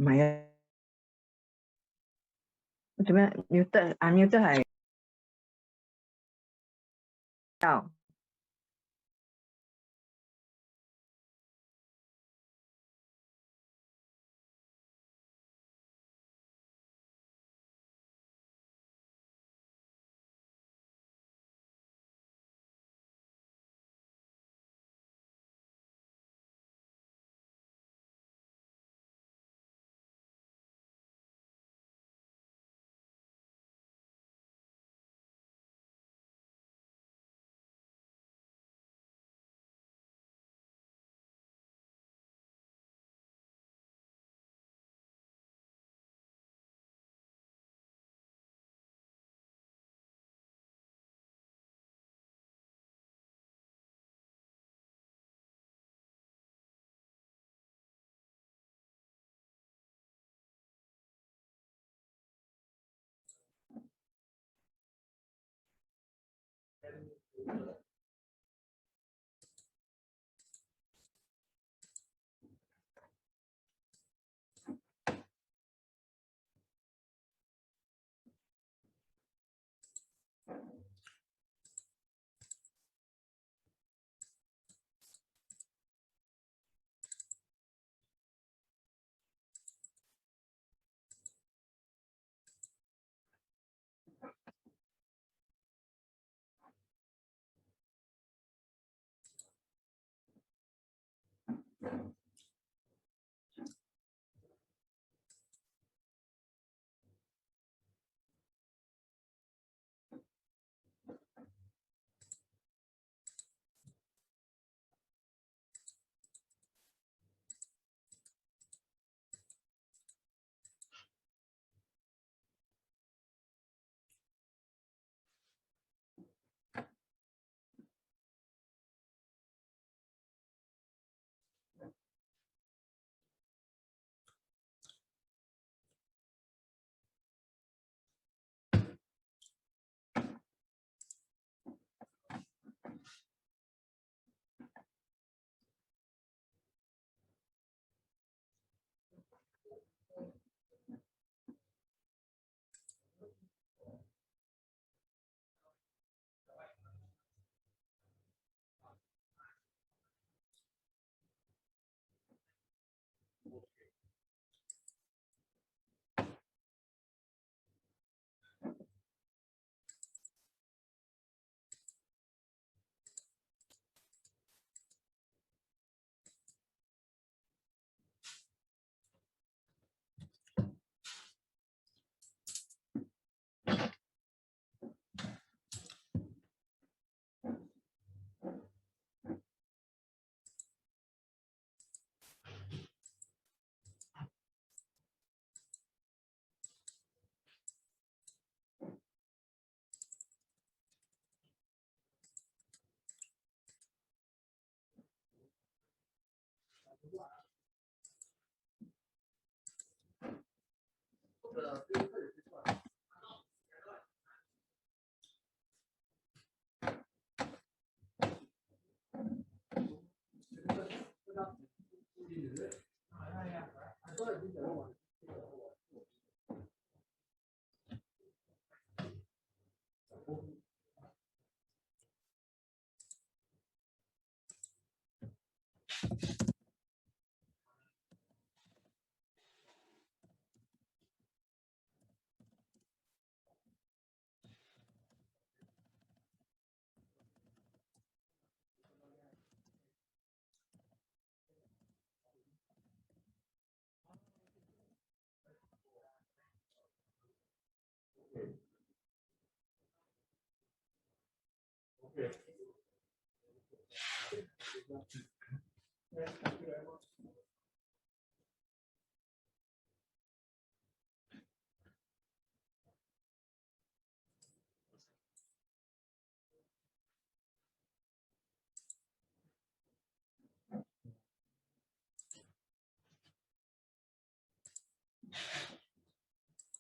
唔係啊，做咩？unmute 係有。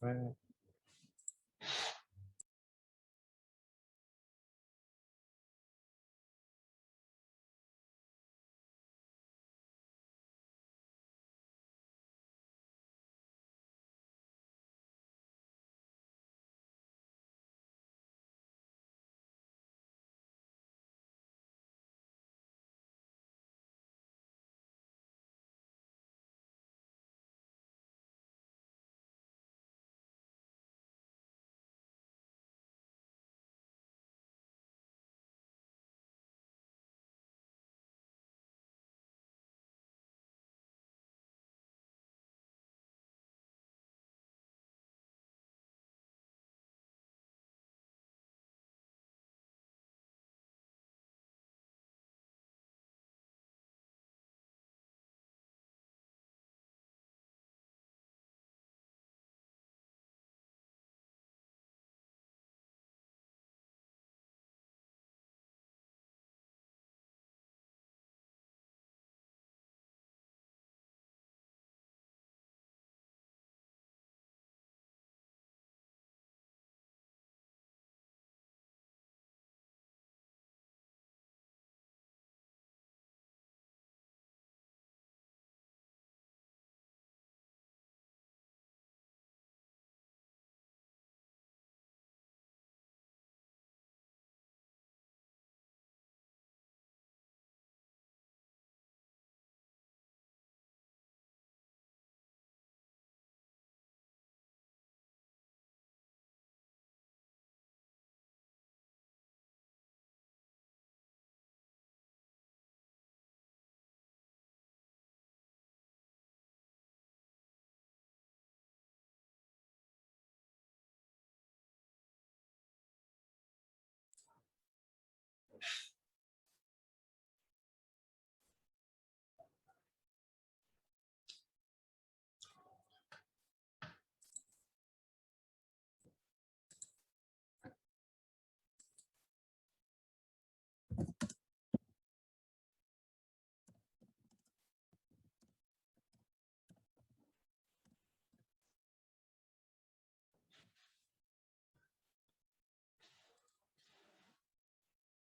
Right.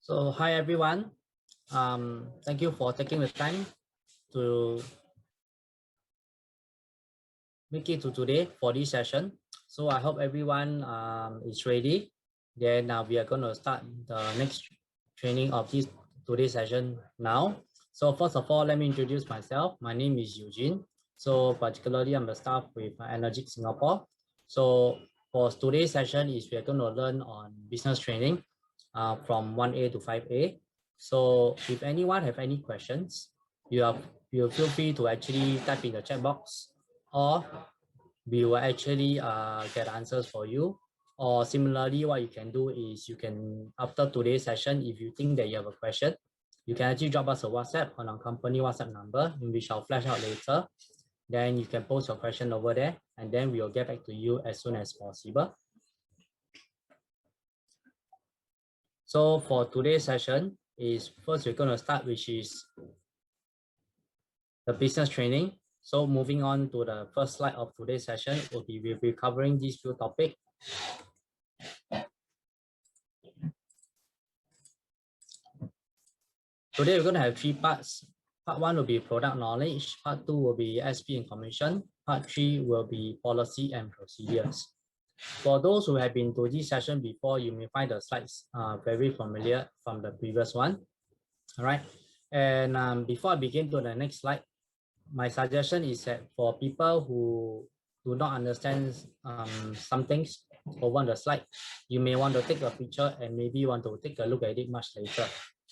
So hi everyone. Thank you for taking the time to make it to today for this session. So I hope everyone is ready. Then we are going to start the next training of this today's session now. So first of all, let me introduce myself. My name is Eugene. So particularly I'm the staff with Enagic Singapore. So for today's session is we are going to learn on business training from 1A to 5A. So if anyone have any questions, you feel free to actually type in the chat box, or we will actually get answers for you. Or similarly, what you can do is you can, after today's session, if you think that you have a question, you can actually drop us a WhatsApp on our company WhatsApp number, which I'll flash out later. Then you can post your question over there, and then we will get back to you as soon as possible. So for today's session is first we're going to start, which is the business training. So moving on to the first slide of today's session, we'll be covering these few topics. Today we're going to have three parts. Part 1 will be product knowledge, part 2 will be SP information, part 3 will be policy and procedures. For those who have been to this session before, you may find the slides very familiar from the previous one. All right. And before I begin to the next slide, my suggestion is that for people who do not understand some things over on the slide, you may want to take a picture and maybe want to take a look at it much later.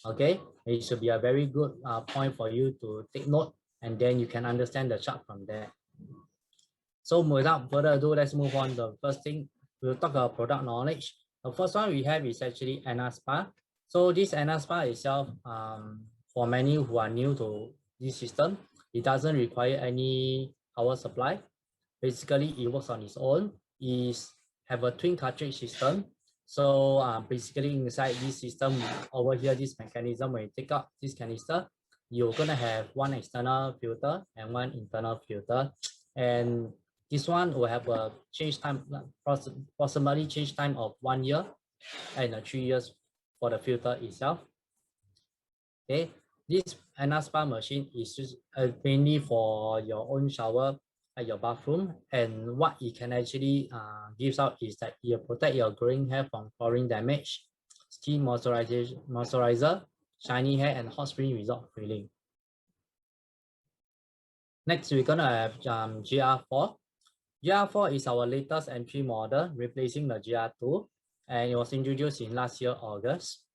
Okay, it should be a very good point for you to take note, and then you can understand the chart from there. So without further ado, let's move on. The first thing, we'll talk about product knowledge. The first one we have is actually ENASPA. So this ENASPA itself, for many who are new to this system, it doesn't require any power supply. Basically, it works on its own. It have a twin cartridge system. So basically inside this system over here, this mechanism, when you take out this canister, you're gonna have one external filter and one internal filter. And this one will have a change time, approximately change time of 1 year and 3 years for the filter itself. Okay, this ENASPA machine is just mainly for your own shower at your bathroom, and what it can actually gives out is that it will protect your growing hair from chlorine damage, skin moisturizer, shiny hair, and hot spring without frilling. Next, we're gonna have GR4. GR4 is our latest entry model, replacing the GR2, and it was introduced in last year August.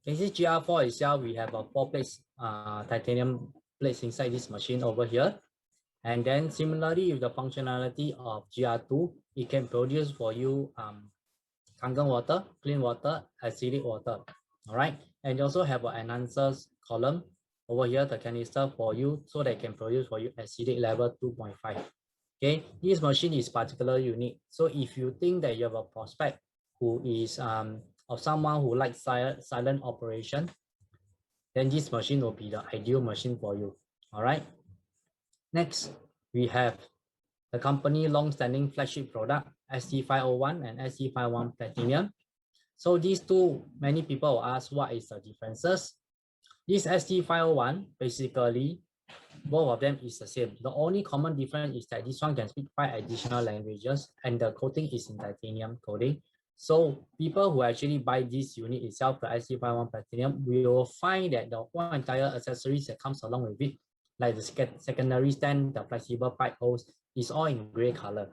This is GR4 itself. We have a 4 plates titanium plates inside this machine over here. And then similarly with the functionality of GR2, it can produce for you kangen water, clean water, acidic water. All right. And you also have an enhancers column over here, the canister for you, so they can produce for you acidic level 2.5. Okay. This machine is particularly unique. So if you think that you have a prospect who is of someone who likes silent operation, then this machine will be the ideal machine for you. All right. Next, we have the company long-standing flagship product, ST501 and ST51 Platinum. So these two, many people will ask what is the differences. This ST501, basically, both of them is the same. The only common difference is that this one can speak 5 additional languages, and the coating is in titanium coating. So people who actually buy this unit itself, the ST51 Platinum, will find that the whole entire accessories that comes along with it, like the secondary stand, the flexible pipe hose, is all in gray color.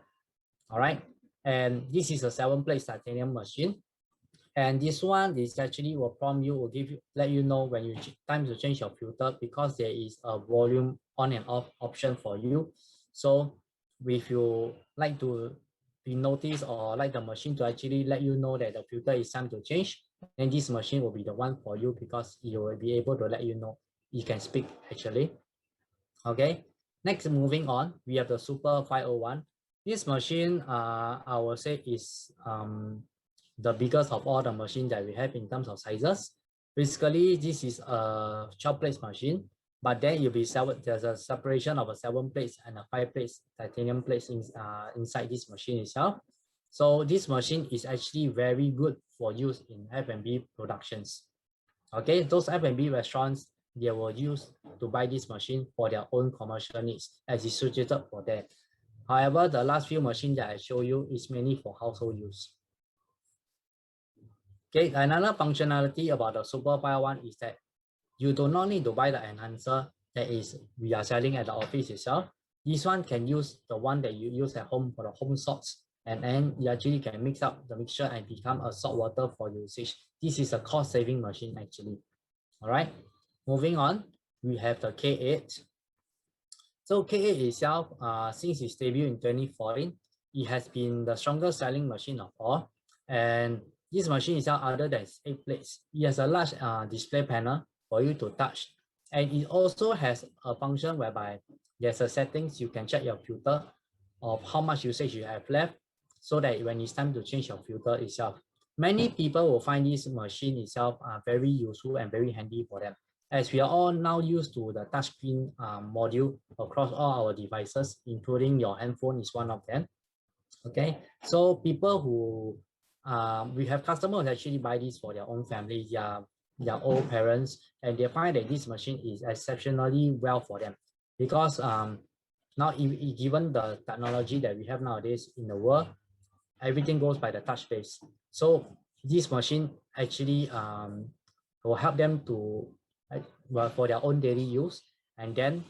All right. And this is a 7-plate titanium machine. And this one is actually will prompt you, will give you, let you know when you time to change your filter, because there is a volume on and off option for you. So if you like to be noticed or like the machine to actually let you know that the filter is time to change, then this machine will be the one for you because it will be able to let you know you can speak actually. Okay, next moving on, we have the Super 501. This machine, I will say is the biggest of all the machines that we have in terms of sizes. Basically, this is a 12 plates machine, but then you'll be there's a separation of a 7 plates and a 5 plates titanium plates inside this machine itself. So this machine is actually very good for use in F&B productions. Okay, those F&B restaurants, they will use to buy this machine for their own commercial needs as it's suited for that. However, the last few machines that I show you is mainly for household use. Okay, another functionality about the Super 501 is that you do not need to buy the enhancer that is we are selling at the office itself. This one can use the one that you use at home for the home salts, and then you actually can mix up the mixture and become a salt water for usage. This is a cost-saving machine actually. All right, moving on, we have the K8. So K8 itself, since its debut in 2014, it has been the strongest selling machine of all. And this machine itself, other than its 8 plates, it has a large display panel for you to touch. And it also has a function whereby there's a settings you can check your filter of how much usage you have left, so that when it's time to change your filter itself. Many people will find this machine itself very useful and very handy for them, as we are all now used to the touchscreen module across all our devices, including your handphone is one of them. Okay, so people who we have customers who actually buy this for their own family, their old parents, and they find that this machine is exceptionally well for them because now given the technology that we have nowadays in the world, everything goes by the touch base. So this machine actually will help them to for their own daily use, and then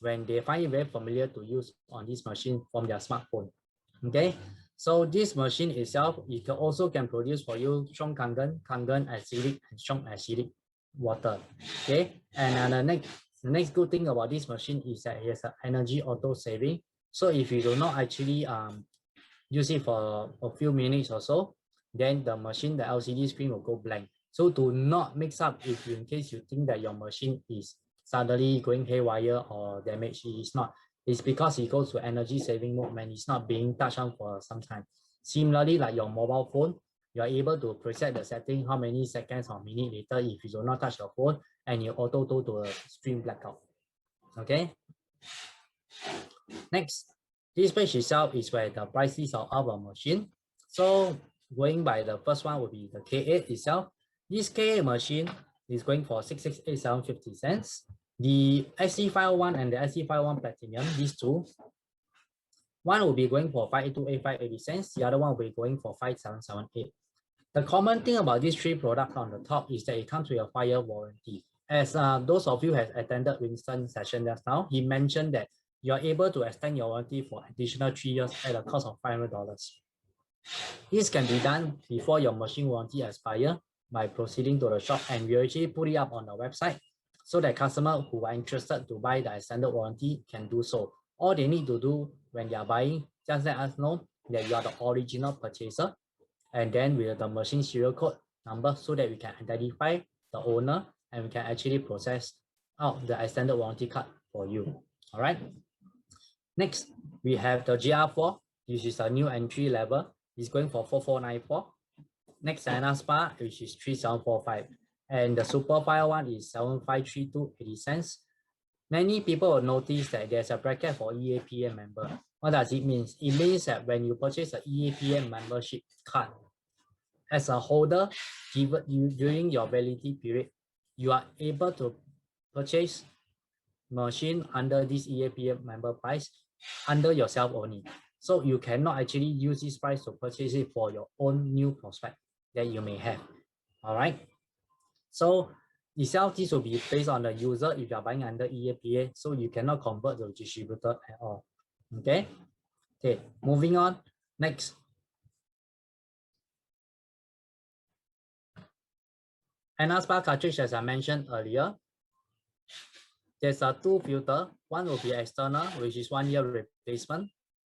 when they find it very familiar to use on this machine from their smartphone. Okay, so this machine itself, it can also produce for you strong Kangen, acidic, and strong acidic water. Okay, and the next good thing about this machine is that it has an energy auto saving. So if you do not actually use it for a few minutes or so, then the machine, the LCD screen will go blank. So do not mix up if in case you think that your machine is suddenly going haywire or damaged. It is not. It's because it goes to energy saving mode when it's not being touched on for some time. Similarly, like your mobile phone, you are able to preset the setting how many seconds or minute later if you do not touch your phone, and you auto go to a screen blackout. Okay. Next, this page itself is where the price list of our machine. So going by the first one will be the K8 itself. This K8 machine is going for 6,687.50 cents. The SC501 and the SC501 Platinum, these two, one will be going for 5,828.80 cents. The other one will be going for 5,778. The common thing about these three products on the top is that it comes with a 5-year warranty. As those of you have attended Winston's session just now, he mentioned that you are able to extend your warranty for additional 3 years at a cost of $500. This can be done before your machine warranty expires by proceeding to the shop, and we actually put it up on the website so that customers who are interested to buy the extended warranty can do so. All they need to do when they are buying, just let us know that you are the original purchaser, and then with the machine serial code number so that we can identify the owner and we can actually process out the extended warranty card for you. All right. Next, we have the GR4. This is a new entry level. It's going for 4,494. Next, Spa, which is 3,745. And the Super 501 is 7,532.80 cents. Many people will notice that there's a bracket for EAPM member. What does it mean? It means that when you purchase an EAPM membership card, as a holder, during your validity period, you are able to purchase machine under this EAPM member price under yourself only. So you cannot actually use this price to purchase it for your own new prospect that you may have. All right. So itself, this will be based on the user if you are buying under EAPA, so you cannot convert to distributor at all. Okay. Okay. Moving on. Next. Spa cartridge, as I mentioned earlier, there's a two filter. One will be external, which is 1 year replacement,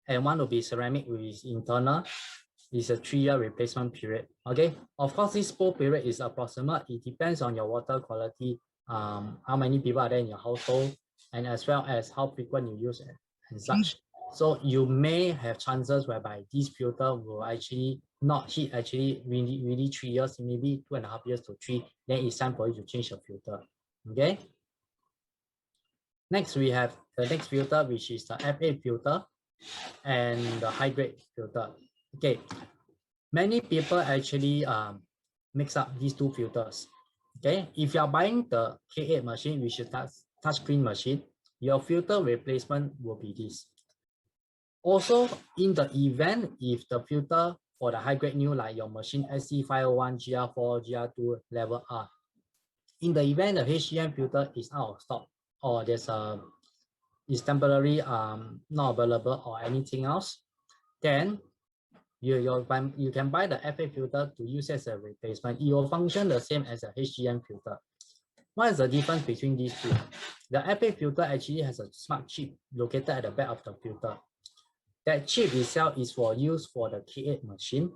and one will be ceramic, which is internal. is a 3-year replacement period. Okay, of course, this spool period is approximate. It depends on your water quality, how many people are there in your household, and as well as how frequent you use it and such. So you may have chances whereby this filter will actually not hit really 3 years, maybe 2.5 years to 3. Then it's time for you to change the filter. Okay. Next, we have the next filter, which is the FA filter and the high grade filter. Okay. Many people actually mix up these two filters. Okay. If you are buying the K8 machine, which is touchscreen machine, your filter replacement will be this. Also, in the event if the filter for the high grade new, like your machine SC501, GR4, GR2 level R, in the event the HGM filter is out of stock or there's is temporarily not available or anything else, then you can buy the FA filter to use as a replacement. It will function the same as a HGM filter. What is the difference between these two? The FA filter actually has a smart chip located at the back of the filter. That chip itself is for use for the K8 machine.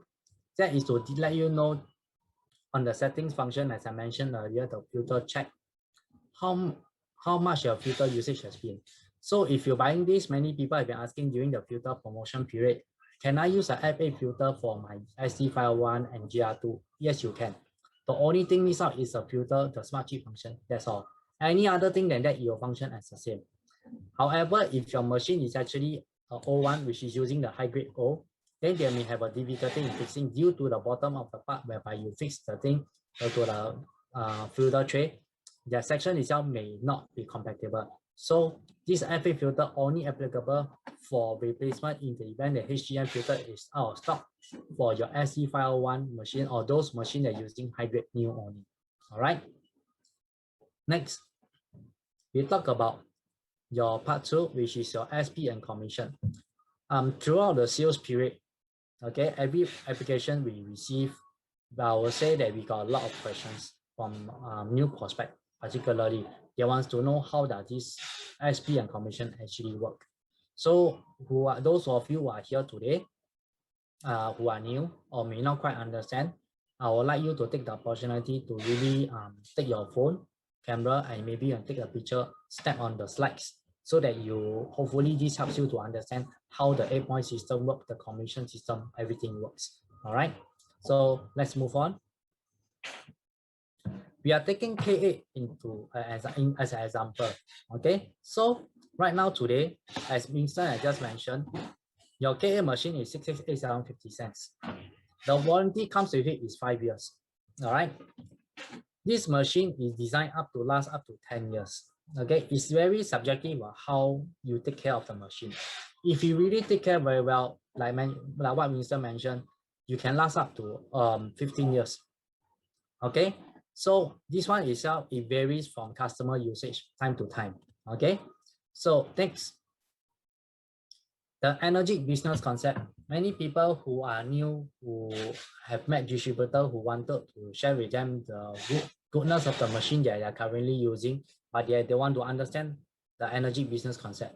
That is to let you know on the settings function, as I mentioned earlier, the filter check how much your filter usage has been. So if you're buying this, many people have been asking during the filter promotion period, can I use a FA filter for my SC501 and GR2? Yes, you can. The only thing missed out is the filter, the smart chip function. That's all. Any other thing than that, it will function as the same. However, if your machine is actually O1, which is using the high grade O, then they may have a difficulty in fixing due to the bottom of the part whereby you fix the thing to the filter tray. The section itself may not be compatible. So this FA filter only applicable for replacement in the event the HGM filter is out of stock for your SC501 machine or those machines that are using high grade new only. All right. Next, we talk about your part 2, which is your SP and commission. Throughout the sales period, okay, every application we receive, I will say that we got a lot of questions from new prospect, particularly they want to know how does this SP and commission actually work. So those of you who are here today, who are new or may not quite understand, I would like you to take the opportunity to really take your phone camera and maybe take a picture, step on the slides, so that hopefully this helps you to understand how the 8-point system works, the commission system, everything works. All right, so let's move on. We are taking K8 into as an example. Okay, so right now today, as Winston I just mentioned, your K8 machine is 6687.50 cents. The warranty comes with it is 5 years. All right, this machine is designed to last up to 10 years. Okay, it's very subjective of how you take care of the machine. If you really take care very well, like what Winston mentioned, you can last up to 15 years. Okay, so this one itself, it varies from customer usage time to time. Okay, so next, the Enagic business concept. Many people who are new, who have met distributor who wanted to share with them the goodness of the machine that they are currently using, but they want to understand the Enagic business concept.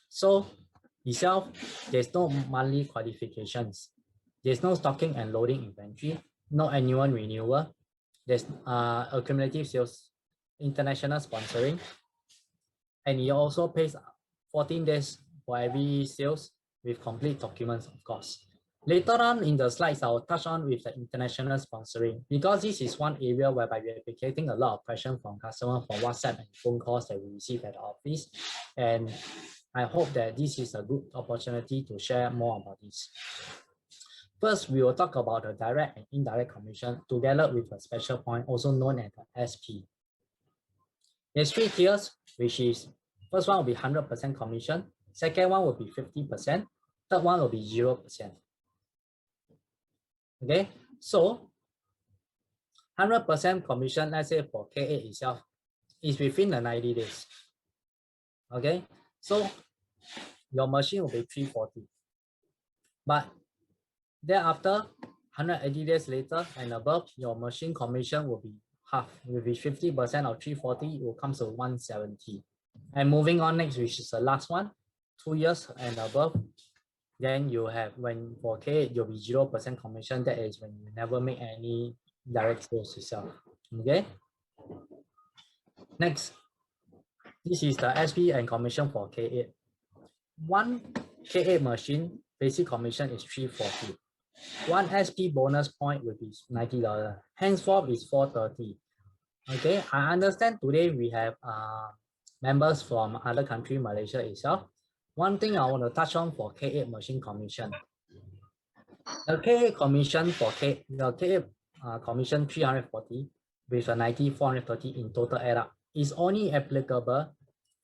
So itself, there's no monthly qualifications. There's no stocking and loading inventory, no annual renewal. There's accumulative sales, international sponsoring, and it also pays 14 days for every sales with complete documents, of course. Later on in the slides, I'll touch on with the international sponsoring, because this is one area whereby we are getting a lot of questions from customers for WhatsApp and phone calls that we receive at the office. And I hope that this is a good opportunity to share more about this. First, we will talk about the direct and indirect commission together with a special point, also known as the SP. There's 3 tiers, which is, first one will be 100% commission, second one will be 50%, third one will be 0%. Okay, so 100% commission, let's say for K8 itself, is within the 90 days. Okay, so your machine will be 340. But thereafter, 180 days later and above, your machine commission will be half. Will be 50% of 340, it will come to 170. And moving on next, which is the last one, 2 years and above, Then you have, when for K8, you'll be 0% commission. That is when you never make any direct sales yourself. Okay. Next, this is the SP and commission for K8. One K8 machine basic commission is $340. One SP bonus point will be $90. Henceforth is $430. Okay, I understand today we have members from other country, Malaysia itself. One thing I want to touch on for K8 machine commission. The K8 commission for the K8 commission 340 with a 90, 430 in total add up is only applicable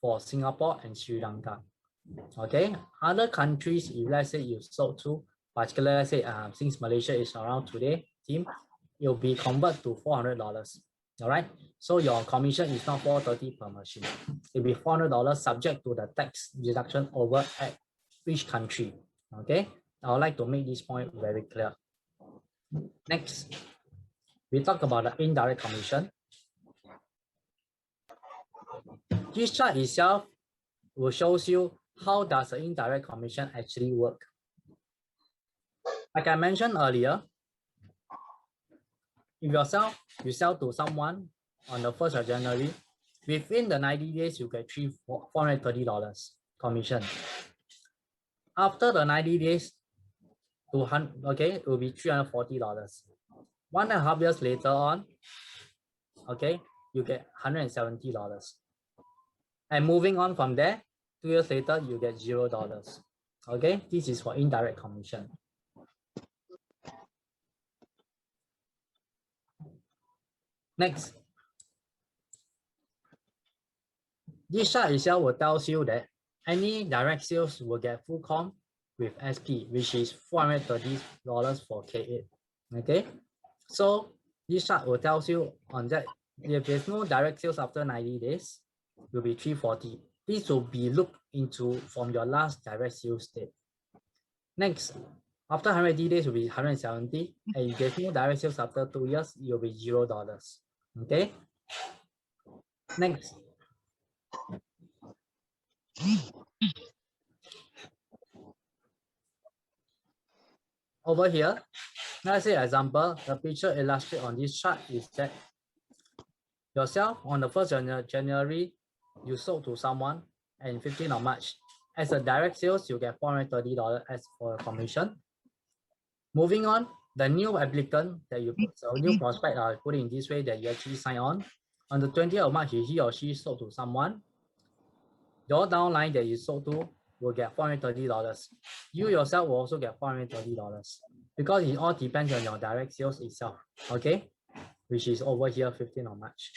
for Singapore and Sri Lanka. Okay, other countries, if let's say you sold to, particularly let's say since Malaysia is around today, team, it'll be converted to $400. All right, so your commission is not $430 per machine. It'll be $400 subject to the tax deduction over at each country. Okay, I would like to make this point very clear. Next, we talk about the indirect commission. This chart itself will show you how does the indirect commission actually work. Like I mentioned earlier, if you sell to someone on the 1st of January, within the 90 days, you get $430 commission. After the 90 days, okay, it will be $340. 1.5 years later on, okay, you get $170. And moving on from there, 2 years later, you get $0. Okay, this is for indirect commission. Next, this chart itself will tell you that any direct sales will get full comp with SP, which is $430 for K8. Okay, so this chart will tell you on that if there's no direct sales after 90 days, it will be $340. This will be looked into from your last direct sales date. Next, after 180 days will be $170, and if there's no direct sales after 2 years, it will be $0. Okay. Next. Over here, let's say example, the picture illustrated on this chart is that yourself on the 1st of January, you sold to someone, and 15th of March, as a direct sales, you get $430 as for a commission. Moving on, the new applicant that you put, so new prospect are put in this way that you actually sign on the 20th of March, he or she sold to someone. Your downline that you sold to will get $430. You yourself will also get $430 because it all depends on your direct sales itself, okay? Which is over here, 15th of March.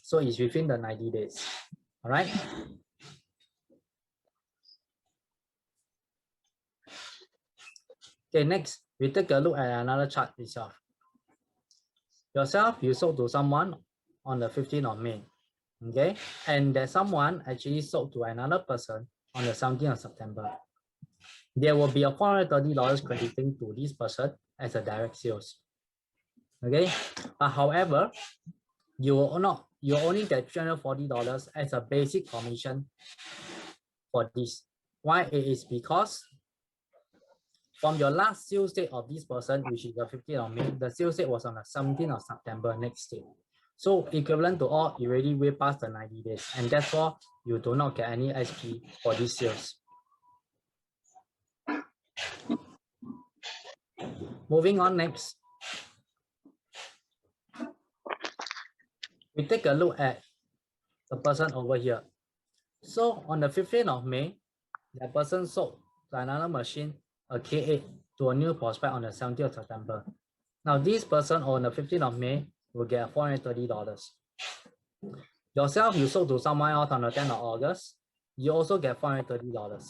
So it's within the 90 days, all right? Okay, next, we take a look at another chart itself. Yourself, you sold to someone on the 15th of May, okay? And that someone actually sold to another person on the 17th of September. There will be a $430 crediting to this person as a direct sales, okay? But however, you only get $340 as a basic commission for this. Why? It is because from your last sales date of this person, which is the 15th of May, the sales date was on the 17th of September next day. So equivalent to all, you already way past the 90 days, and therefore you do not get any SP for these sales. Moving on next, we take a look at the person over here. So on the 15th of May, that person sold to another machine, a K8, to a new prospect on the 17th of September. Now this person on the 15th of May will get $430. Yourself, you sold to someone else on the 10th of August, you also get $430.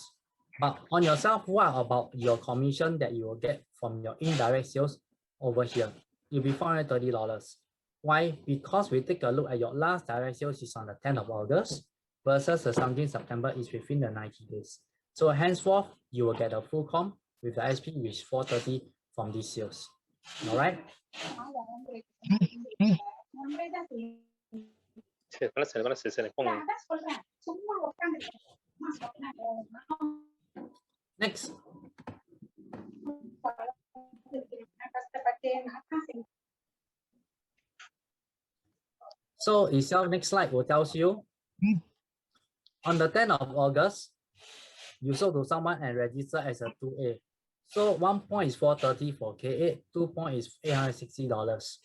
But on yourself, what about your commission that you will get from your indirect sales over here? It'll be $430. Why? Because we take a look at your last direct sales is on the 10th of August versus the 17th September is within the 90 days. So henceforth, you will get a full comp with the SP which is $430 from these sales. All right? Next, So itself, next slide will tell you, on the 10th of August, you sold to someone and registered as a 2A. So 1 point is 430 for K8, 2 point is $860.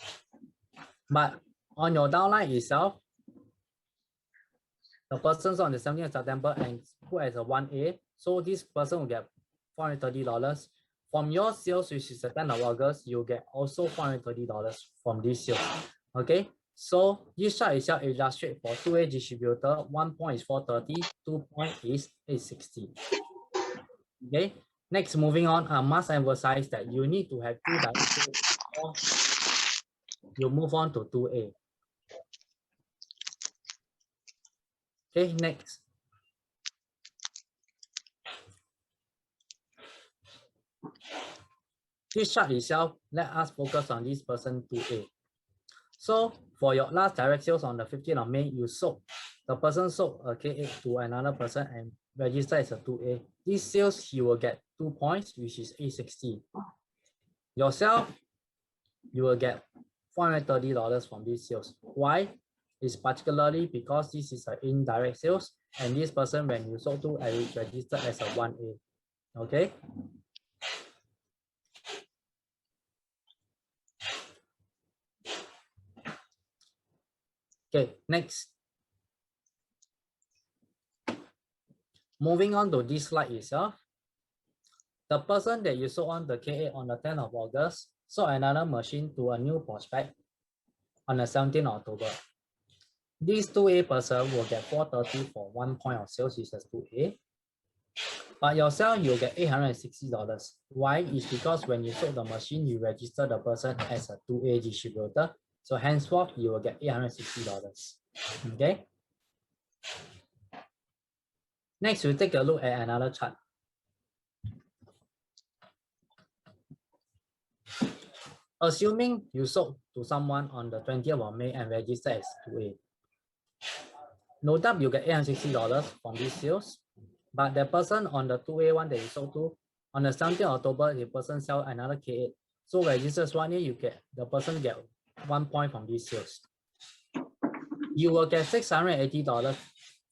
But on your downline itself, the person's on the 17th of September and put as a 1A. So this person will get $430. From your sales, which is the 10th of August, you'll get also $430 from this sales. Okay, so this chart itself illustrates for 2A distributor, 1 point is 430, 2 point is 860. Okay, next moving on, I must emphasize that you need to have 2 directions before you move on to 2A. Okay, next. This chart itself, let us focus on this person 2A. So for your last direct sales on the 15th of May, you sold, the person sold a K8 to another person and registered as a 2A. This sales, he will get 2 points, which is 860. Yourself, you will get $430 from this sales. Why? It's particularly because this is an indirect sales, and this person, when you sold to, is registered as a 1A. Okay. Okay, next. Moving on to this slide itself, the person that you sold on the K8 on the 10th of August sold another machine to a new prospect on the 17th of October. This 2A person will get 430 for 1 point of sales, which is 2A. But yourself, you'll get $860. Why? It's because when you sold the machine, you register the person as a 2A distributor. So henceforth, you will get $860. Okay. Next, we'll take a look at another chart. Assuming you sold to someone on the 20th of May and registered as 2A. No doubt you get $860 from these sales, but the person on the 2A one that you sold to, on the 17th of October, the person sell another K8. So registers 1A, you get, the person get 1 point from these sales. You will get $680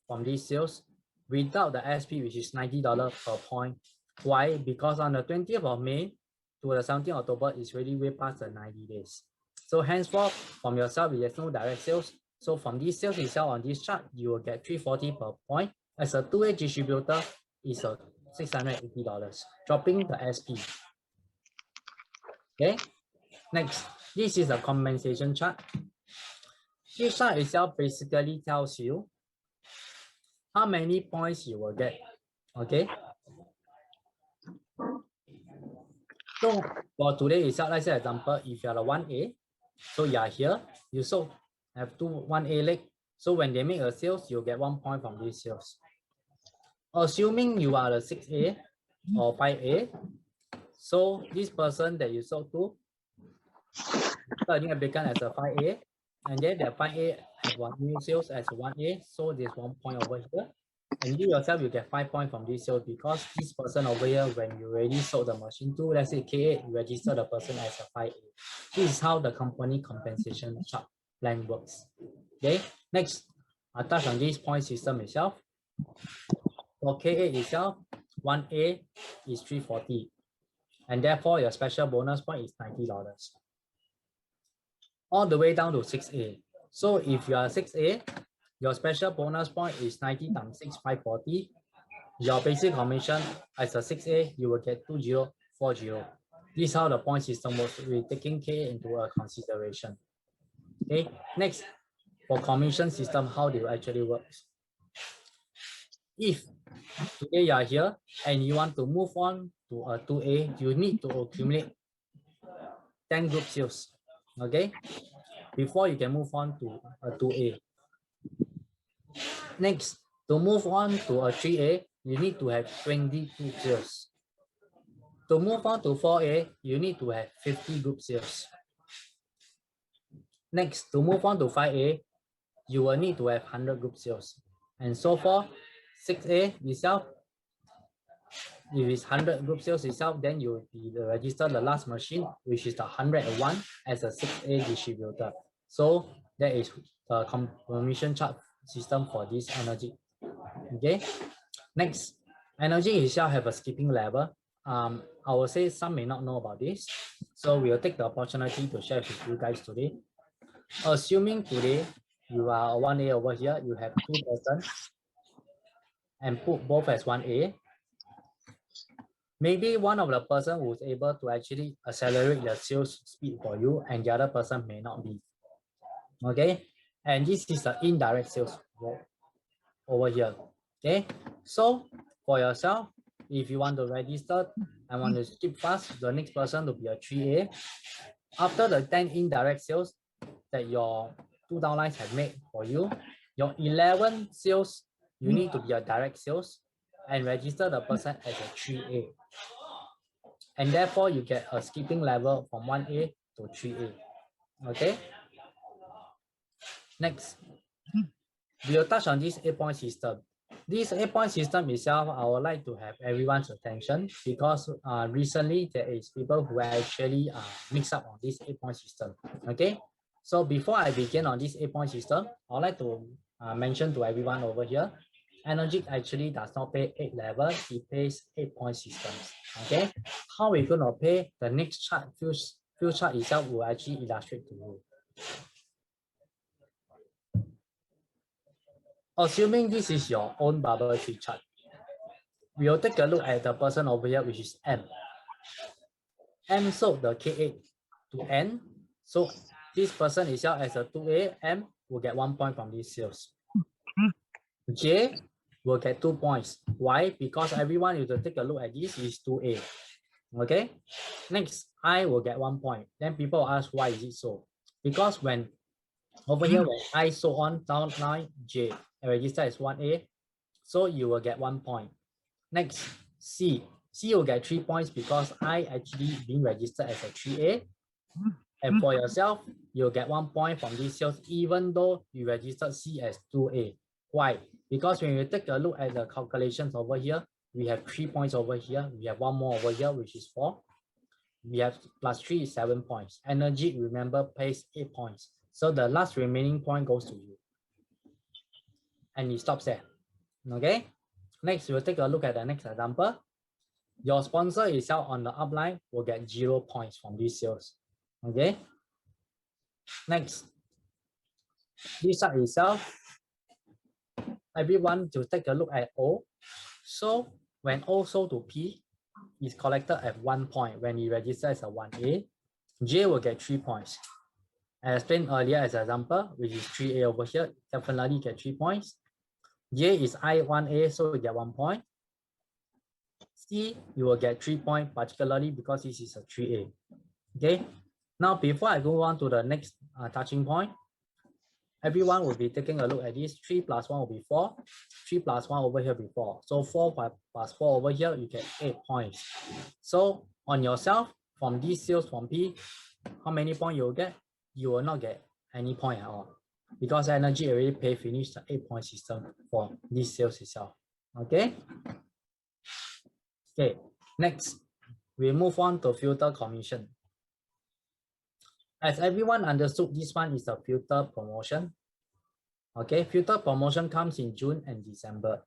from these sales without the SP, which is $90 per point. Why? Because on the 20th of May to the 17th of October is really way past the 90 days. So henceforth, from yourself, there's no direct sales. So from these sales itself on this chart, you will get $340 per point. As a 2A distributor, is a $680, dropping the SP. Okay, next, this is a compensation chart. This chart itself basically tells you how many points you will get. Okay. So for today itself, let's say example, if you are a 1A, so you are here, you sold, have 1A leg. So when they make a sales, you get 1 point from these sales. Assuming you are a 6A or 5A, so this person that you sold to, starting applicant as a 5A, and then the 5A have one new sales as 1A, so there's 1 point over here. And you yourself, you get 5 points from this sales because this person over here, when you already sold the machine to, let's say K8, you register the person as a 5A. This is how the company compensation chart plan works. Okay, next, I'll touch on this point system itself. For K8 itself, 1A is 340, and therefore your special bonus point is $90. All the way down to 6A. So if you are 6A, your special bonus point is 90 times 6, 540. Your basic commission as a 6A, you will get 2040. This is how the point system works. We're taking K into a consideration. Okay, next, for commission system, how do it actually works? If today you are here and you want to move on to a 2A, you need to accumulate 10 group sales. Okay, before you can move on to a 2A. Next, to move on to a 3A, you need to have 20 group sales. To move on to 4A, you need to have 50 group sales. Next, to move on to 5A, you will need to have 100 group sales. And so for 6A itself, if it's 100 group sales itself, then you will be register the last machine, which is the 101 as a 6A distributor. So That is the commission chart system for this Enagic. Okay. Next, Enagic itself have a skipping level. I will say some may not know about this, so we'll take the opportunity to share with you guys today. Assuming today you are 1A over here, you have 2 persons and put both as 1A. Maybe one of the person who's able to actually accelerate the sales speed for you, and the other person may not be. Okay, and this is the indirect sales over here. Okay, so for yourself, if you want to register and want to skip fast, the next person will be a 3A. After the 10 indirect sales that your 2 downlines have made for you, your 11 sales, you need to be a direct sales and register the person as a 3A. And therefore, you get a skipping level from 1A to 3A. Okay. Next, we'll touch on this 8-point system. This 8-point system itself, I would like to have everyone's attention because recently there is people who actually mix up on this 8-point system. Okay, so before I begin on this 8-point system, I would like to mention to everyone over here, Enagic actually does not pay 8 level, it pays 8-point systems. Okay, how we're going to pay, the next chart, few chart itself will actually illustrate to you. Assuming this is your own bubble tree chart, we'll take a look at the person over here, which is M. M sold the K8 to N. So this person itself as a 2A, M will get 1 point from these sales. J will get 2 points. Why? Because everyone you to take a look at this is 2A. Okay. Next, I will get 1 point. Then people ask why is it so? Because when over here, when I sold on downline J, register as 1A, so you will get 1 point. Next, C will get 3 points because I actually being registered as a 3A. And for yourself, you'll get 1 point from these sales, even though you registered C as 2A. Why? Because when you take a look at the calculations over here, we have 3 points over here. We have 1 more over here, which is 4. We have plus 3 is 7 points. Enagic, remember, pays 8 points. So the last remaining point goes to you. And it stops there. Okay. Next, we'll take a look at the next example. Your sponsor itself on the upline will get 0 points from these sales. Okay. Next, this chart itself, everyone to take a look at O. So when O sold to P, is collected at 1 point when he registers as a 1A. J will get 3 points. I explained earlier as an example, which is 3A over here, definitely get 3 points. J is I1A, so you get 1 point. C, you will get 3 points, particularly because this is a 3A. Okay. Now, before I go on to the next touching point, everyone will be taking a look at this. 3 plus 1 will be 4. 3 plus 1 over here will be 4. So 4 plus 4 over here, you get 8 points. So on yourself, from these sales from P, how many points you will get? You will not get any point at all, because Enagic already finished the 8-point system for this sales itself. Okay. Okay. Next, we move on to filter commission. As everyone understood, this one is a filter promotion. Okay, filter promotion comes in June and December.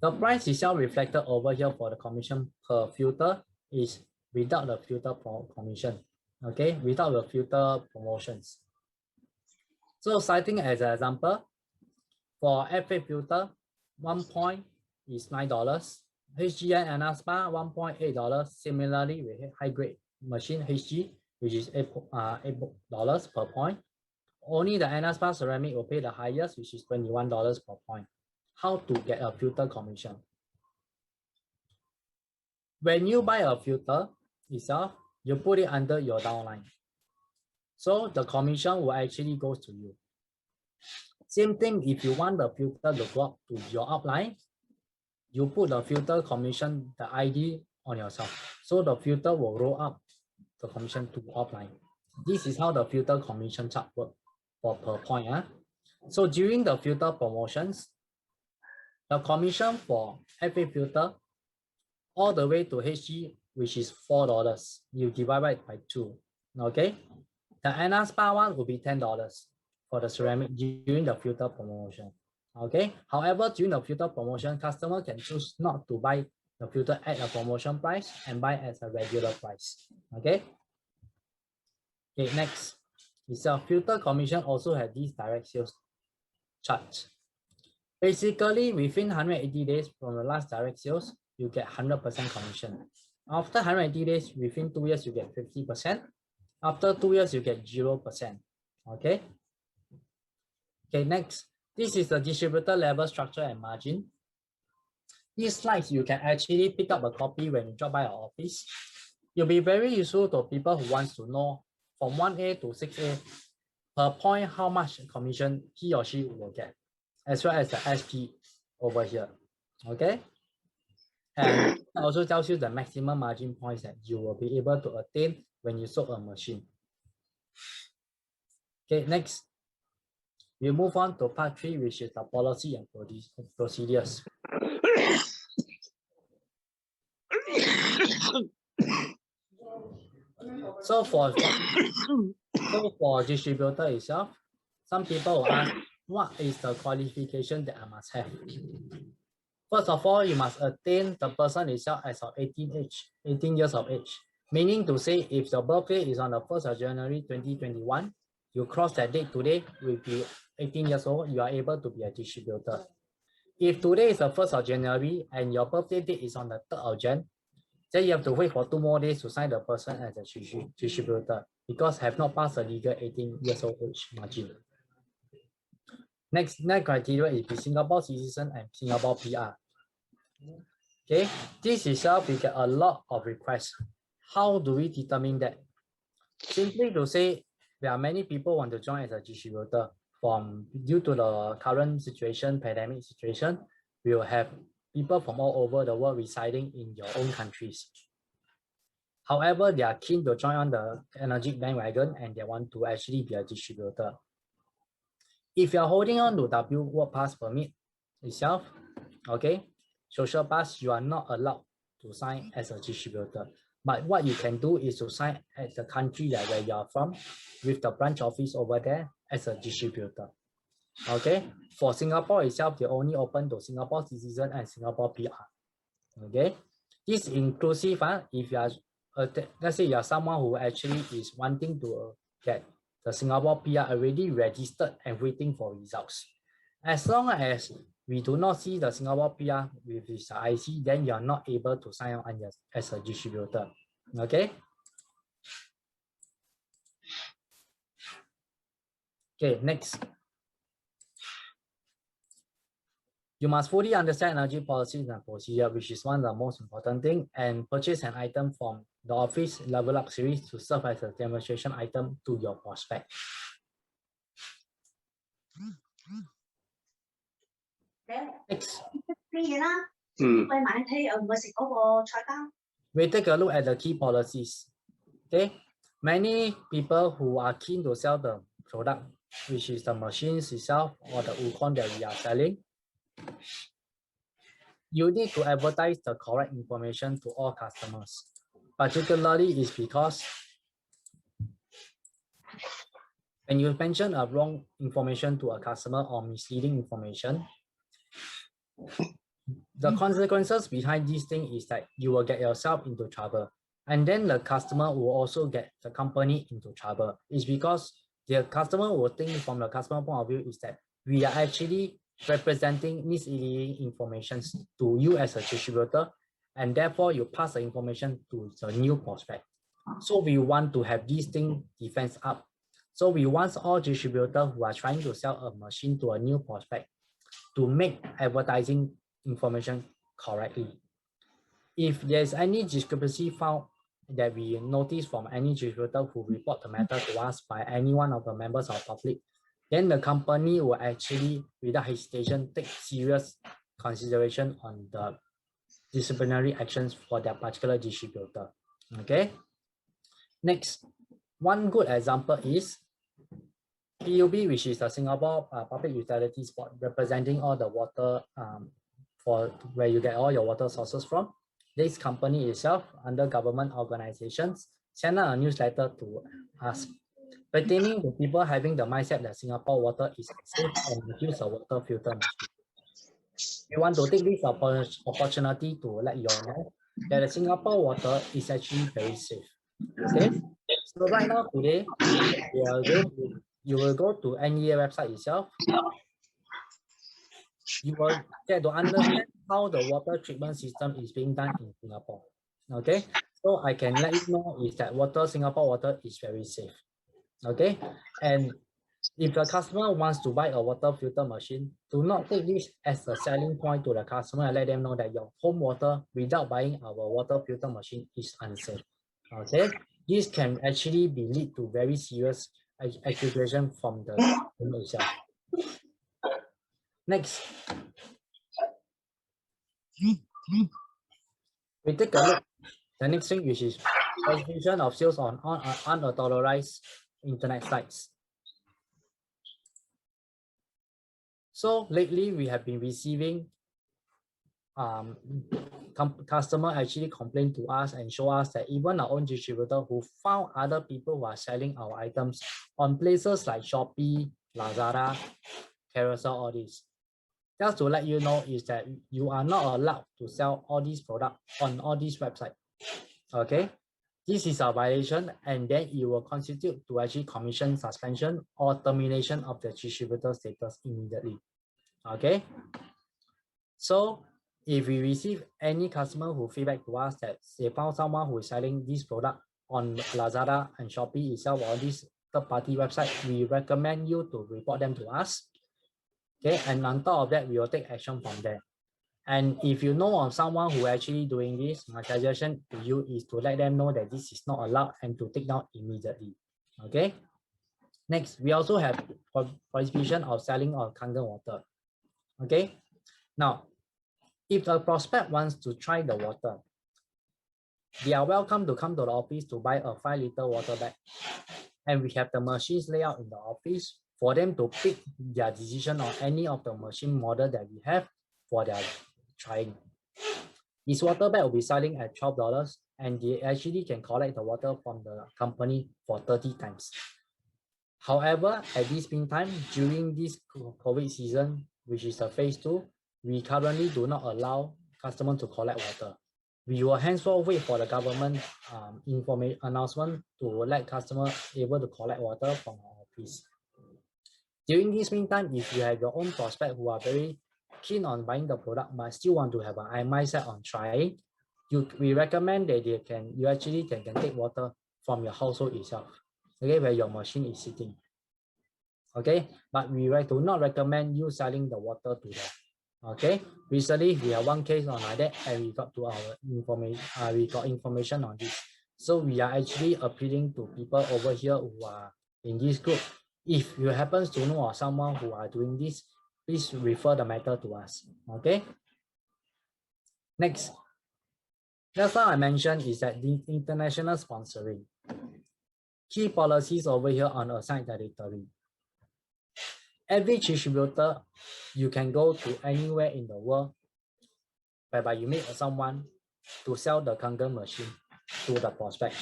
The price itself reflected over here for the commission per filter is without the filter commission. Okay, without the filter promotions. So citing as an example, for FA filter, 1 point is $9. HGN and ASPA, $1.8. Similarly, with high grade machine HG, which is $8 per point. Only the ASPA ceramic will pay the highest, which is $21 per point. How to get a filter commission? When you buy a filter itself, you put it under your downline. So the commission will actually go to you. Same thing if you want the filter to go up to your upline, you put the filter commission, the ID on yourself. So the filter will roll up the commission to upline. This is how the filter commission chart works for per point. So during the filter promotions, the commission for FA filter all the way to HG, which is $4, you divide it by 2. Okay, the ASPA one will be $10 for the ceramic during the filter promotion. Okay. However, during the filter promotion, customer can choose not to buy the filter at a promotion price and buy at a regular price. Okay. Okay. Next, is a filter commission also have these direct sales charge. Basically, within 180 days from the last direct sales, you get 100% commission. After 180 days, within 2 years, you get 50%. After 2 years, you get 0%. Okay. Okay, next, this is the distributor level structure and margin. These slides, you can actually pick up a copy when you drop by our office. It'll be very useful to people who wants to know from 1A to 6A per point how much commission he or she will get, as well as the SP over here. Okay. And it also tells you the maximum margin points that you will be able to attain when you sold a machine. Okay, next, we move on to part 3, which is the policy and procedures. So for distributor itself, some people will ask, what is the qualification that I must have? First of all, you must attain the person itself as of 18 years of age. Meaning to say, if your birthday is on the 1st of January 2021, you cross that date today, will be 18 years old, you are able to be a distributor. If today is the 1st of January and your birthday date is on the 3rd of Jan, then you have to wait for 2 more days to sign the person as a distributor because have not passed the legal 18 years old age margin. Next criteria is be Singapore citizen and Singapore PR. Okay, this itself we get a lot of requests. How do we determine that? Simply to say, there are many people want to join as a distributor. Due to the current situation, pandemic situation, we will have people from all over the world residing in your own countries. However, they are keen to join on the Enagic bandwagon and they want to actually be a distributor. If you are holding on to W Work Pass permit itself, okay, social pass, you are not allowed to sign as a distributor. But what you can do is to sign at the country that where you are from with the branch office over there as a distributor. Okay, for Singapore itself, they only open to Singapore citizen and Singapore PR. Okay, this inclusive, if you are, let's say you are someone who actually is wanting to get the Singapore PR already registered and waiting for results. As long as we do not see the Singapore PR with his IC, then you are not able to sign on as a distributor. Okay. Okay, next. You must fully understand energy policies and procedure, which is one of the most important things, and purchase an item from the office level up series to serve as a demonstration item to your prospect. Next. We take a look at the key policies. Okay, many people who are keen to sell the product, which is the machines itself or the Wukong that we are selling, you need to advertise the correct information to all customers. Particularly is because when you mention a wrong information to a customer or misleading information, the consequences behind this thing is that you will get yourself into trouble. And then the customer will also get the company into trouble. It's because the customer will think from the customer point of view is that we are actually representing misleading information to you as a distributor, and therefore you pass the information to the new prospect. So we want to have this thing defense up. So we want all distributors who are trying to sell a machine to a new prospect to make advertising information correctly. If there's any discrepancy found that we notice from any distributor who report the matter to us by any one of the members of the public, then the company will actually, without hesitation, take serious consideration on the disciplinary actions for that particular distributor. Okay. Next, one good example is PUB, which is the Singapore Public Utilities Board, representing all the water for where you get all your water sources from. This company itself, under government organizations, sent out a newsletter to us pertaining to people having the mindset that Singapore water is unsafe and use a water filter machine. We want to take this opportunity to let you all know that the Singapore water is actually very safe. Okay, so right now today, you will go to NEA website itself. You will get to understand how the water treatment system is being done in Singapore. Okay, so I can let you know is that Singapore water is very safe. Okay, and if the customer wants to buy a water filter machine, do not take this as a selling point to the customer and let them know that your home water without buying our water filter machine is unsafe. Okay, this can actually be lead to very serious accusation from the customer itself. Next, we take a look. The next thing, which is prohibition of sales on unauthorized internet sites. So lately, we have been receiving customer actually complain to us and show us that even our own distributor who found other people who are selling our items on places like Shopee, Lazada, Carousel, all these. Just to let you know is that you are not allowed to sell all these products on all these websites. Okay, this is a violation, and then it will constitute to actually commission suspension or termination of the distributor status immediately. Okay, so if we receive any customer who feedback to us that they found someone who is selling this product on Lazada and Shopee itself or this third-party website, we recommend you to report them to us. Okay, and on top of that, we will take action from there. And if you know of someone who actually doing this, my suggestion to you is to let them know that this is not allowed and to take down immediately. Okay. Next, we also have prohibition of selling of Kangen water. Okay. Now, if the prospect wants to try the water, they are welcome to come to the office to buy a 5-liter water bag. And we have the machines laid out in the office for them to pick their decision on any of the machine model that we have for their trying. This water bag will be selling at $12, and they actually can collect the water from the company for 30 times. However, at this meantime, during this COVID season, which is the phase 2, we currently do not allow customers to collect water. We will henceforth wait for the government information announcement to let customers able to collect water from our office. During this meantime, if you have your own prospect who are very keen on buying the product but still want to have an mindset on trying, we recommend that you actually can take water from your household itself, okay, where your machine is sitting. Okay, but we do not recommend you selling the water to them. Okay, recently we have one case on like that, and we got to our information. We got information on this, so we are actually appealing to people over here who are in this group. If you happen to know of someone who are doing this, please refer the matter to us. Okay. Next, just now I mentioned is that the international sponsoring. Key policies over here on assigned territory. Every distributor, you can go to anywhere in the world whereby you meet someone to sell the Kangen machine to the prospect.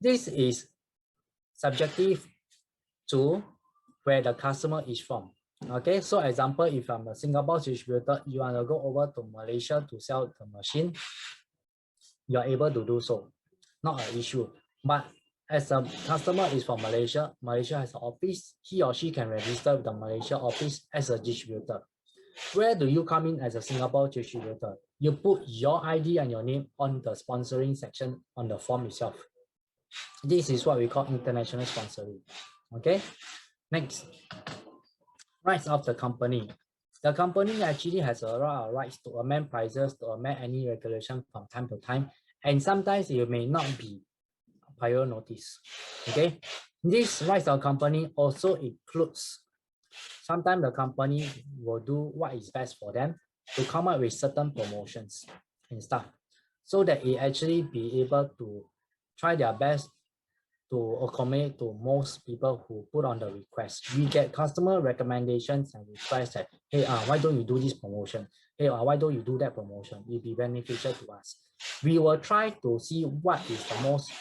This is subjective to where the customer is from. Okay, so example, if I'm a Singapore distributor, you want to go over to Malaysia to sell the machine, you are able to do so, not an issue. But as a customer is from Malaysia, Malaysia has an office, he or she can register with the Malaysia office as a distributor. Where do you come in as a Singapore distributor? You put your ID and your name on the sponsoring section on the form itself. This is what we call international sponsoring. Okay, next, rights of the company. The company actually has a lot of rights to amend prices, to amend any regulation from time to time, and sometimes it may not be prior notice. Okay, this rights of company also includes sometimes the company will do what is best for them to come up with certain promotions and stuff, so that it actually be able to try their best to accommodate to most people who put on the request. We get customer recommendations and requests that, hey, why don't you do this promotion? Hey, why don't you do that promotion? It'll be beneficial to us. We will try to see what is the most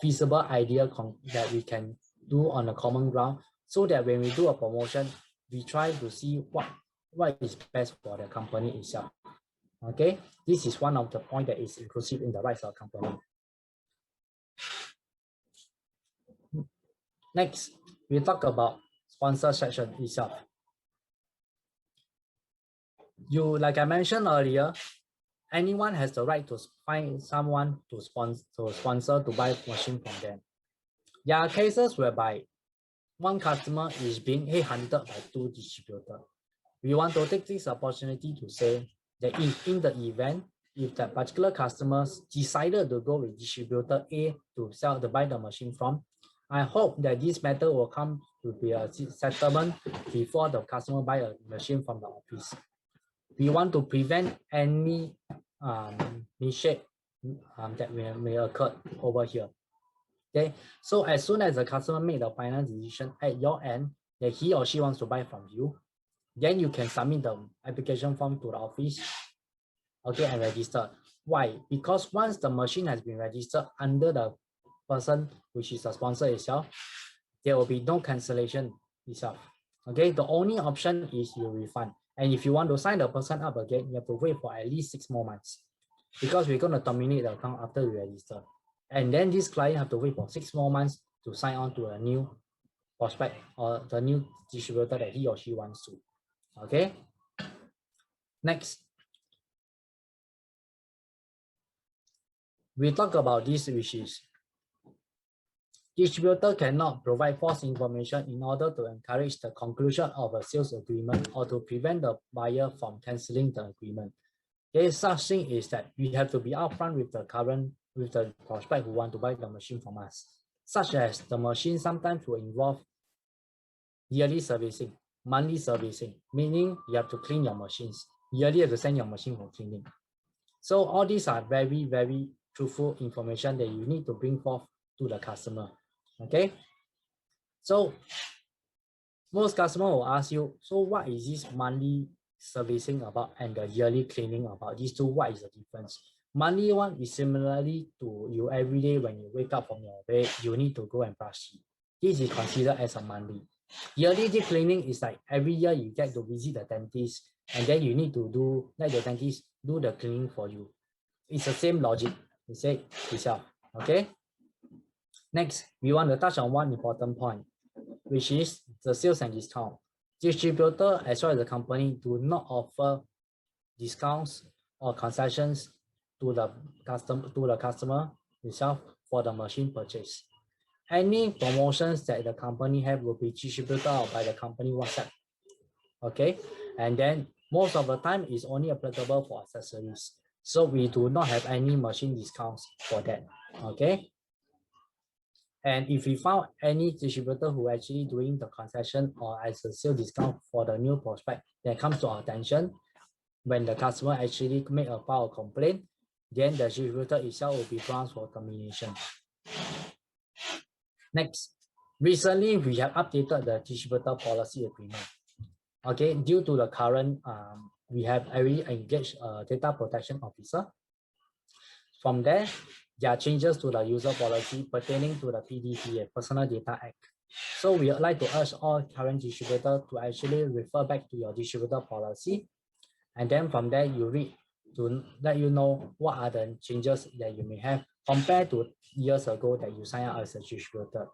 feasible idea that we can do on a common ground, so that when we do a promotion, we try to see what is best for the company itself. Okay, this is one of the points that is inclusive in the rights of company. Next, we talk about sponsor section itself. Like I mentioned earlier, anyone has the right to find someone to sponsor to buy machine from them. There are cases whereby one customer is being headhunted by 2 distributors. We want to take this opportunity to say that if in the event, if that particular customer decided to go with distributor A to buy the machine from, I hope that this matter will come to be a settlement before the customer buy a machine from the office. We want to prevent any mistake that may occur over here. Okay, so as soon as the customer made the final decision at your end that he or she wants to buy from you, then you can submit the application form to the office, okay, and register. Why? Because once the machine has been registered under the person which is the sponsor itself, there will be no cancellation itself. Okay, the only option is you refund. And if you want to sign the person up again, you have to wait for at least 6 more months, because we're going to terminate the account after we register. And then this client have to wait for 6 more months to sign on to a new prospect or the new distributor that he or she wants to. Okay. Next, we talk about this, which is distributor cannot provide false information in order to encourage the conclusion of a sales agreement or to prevent the buyer from cancelling the agreement. Okay, such thing is that we have to be upfront with the prospect who want to buy the machine from us, such as the machine sometimes will involve yearly servicing, monthly servicing, meaning you have to clean your machines. Yearly you have to send your machine for cleaning. So all these are very, very truthful information that you need to bring forth to the customer. Okay. So most customers will ask you, so what is this monthly servicing about and the yearly cleaning about? These two, what is the difference? Monthly one is similarly to you every day when you wake up from your bed, you need to go and brush teeth. This is considered as a monthly. Yearly deep cleaning is like every year you get to visit the dentist and then you need to let the dentist do the cleaning for you. It's the same logic, you say itself. Okay. Next, we want to touch on one important point, which is the sales and discount. Distributor as well as the company do not offer discounts or concessions to the customer itself for the machine purchase. Any promotions that the company have will be distributed out by the company WhatsApp. Okay, and then most of the time is only applicable for accessories. So we do not have any machine discounts for that. Okay. And if we found any distributor who actually doing the concession or as a sale discount for the new prospect that comes to our attention, when the customer actually make a file complaint, then the distributor itself will be grounds for termination. Next, recently we have updated the distributor policy agreement. Okay, due to the current, we have already engaged a data protection officer. From there are changes to the user policy pertaining to the PDPA, Personal Data Act. So we would like to urge all current distributors to actually refer back to your distributor policy. And then from there, you read to let you know what are the changes that you may have compared to years ago that you signed up as a distributor.